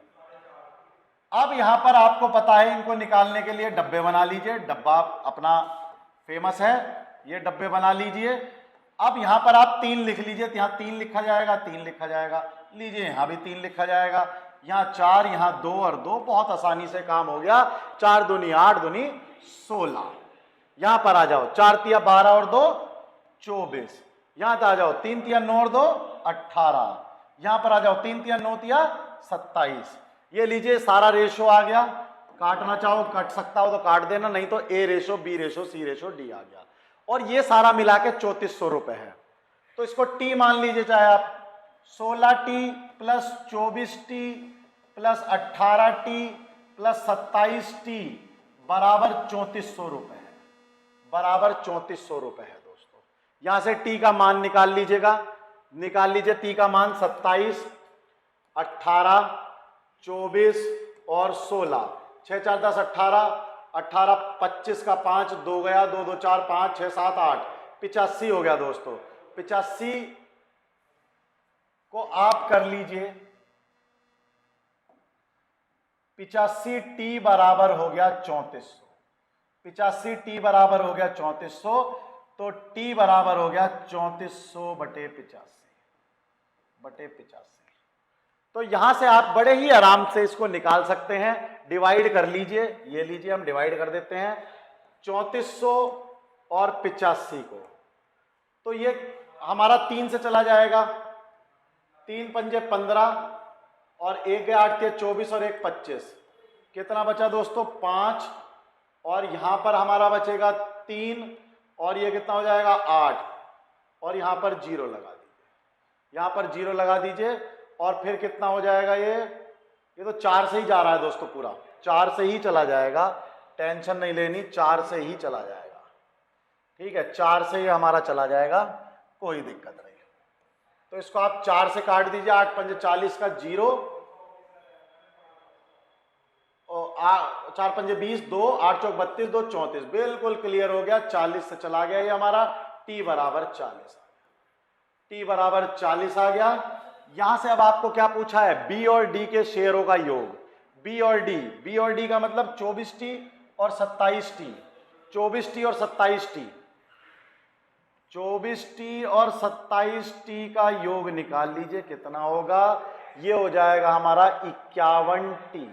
अब यहां पर आपको पता है, इनको निकालने के लिए डब्बे बना लीजिए। डब्बा अपना फेमस है, ये डब्बे बना लीजिए। अब यहां पर आप 3 लिख लीजिए, यहां 3 लिखा जाएगा, 3 लिखा जाएगा। लीजिए यहां भी 3 लिखा जाएगा, यहां 4, यहां 2 और 2, बहुत आसानी से काम हो गया। 4 दूनी 8 दूनी 16। यहां पर आ जाओ, 4 तिया 12 और 2 24। यहां आ जाओ, 3 तिया 9 और 2 18। यहां पर आ जाओ, 3 तिया 9 तिया 27। ये लीजिए सारा रेशो आ गया। काटना चाहो कट सकता हो तो काट देना, नहीं तो ए रेशो बी रेशो सी रेशो डी आ गया। और ये सारा मिला के 3400 रुपए है। तो इसको टी मान लीजिए, चाहे आप 16t plus 24t plus 18t plus 27t बराबर 3400 रुपए है, बराबर 3400 रुपए है दोस्तों। यहां से टी का मान निकाल लीजिएगा। निकाल लीजिए टी का मान 27, 18, 24 और 16। 6 4 10 18, 18 25 का 5 2 गया, 2 2 4 5 6 7 8, 85 हो गया दोस्तों। 85 को आप कर लीजिए, 85t बराबर हो गया 3400। 85t बराबर हो गया 3400, तो t बराबर हो गया 3400 बटे 85। तो यहां से आप बड़े ही आराम से इसको निकाल सकते हैं। डिवाइड कर लीजिए, ये लीजिए हम डिवाइड कर देते हैं 3400 और 85 को। तो ये हमारा 3 से चला जाएगा, 3 पंजे 15 और 1 8 के 24 और 1 25। कितना बचा दोस्तों? 5। और यहां पर हमारा बचेगा 3, और ये कितना हो जाएगा? 8। और यहां पर 0 लगा दीजिए, यहां पर 0 लगा दीजिए। और फिर कितना हो जाएगा? ये तो 4 से ही जा रहा है दोस्तों, पूरा 4 से ही चला जाएगा, टेंशन नहीं लेनी, 4 से ही चला जाएगा। ठीक है, 4 से ये हमारा चला जाएगा, कोई दिक्कत नहीं। तो इसको आप 4 से काट दीजिए, 8 पंजे 40 का 0 और 4 पंजे 20, 2 8 चौक 32, 2 34, बिल्कुल क्लियर हो गया। 40 से चला गया ये हमारा, t बराबर 40 आ गया, t बराबर 40 आ गया। यहां से अब आपको क्या पूछा है, b और d के शेयरों का योग। b और d का मतलब 24t और 27t, 24t और 27t, 24t और 27t का योग निकाल लीजिए, कितना होगा, ये हो जाएगा हमारा 51t।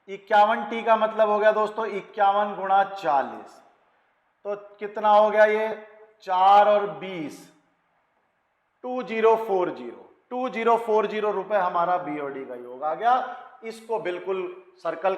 51t का मतलब हो गया दोस्तों 51 गुणा 40, तो कितना हो गया ये, 4 और 20, 2040 रुपए हमारा बी और डी का योग आ गया। इसको बिल्कुल सर्कल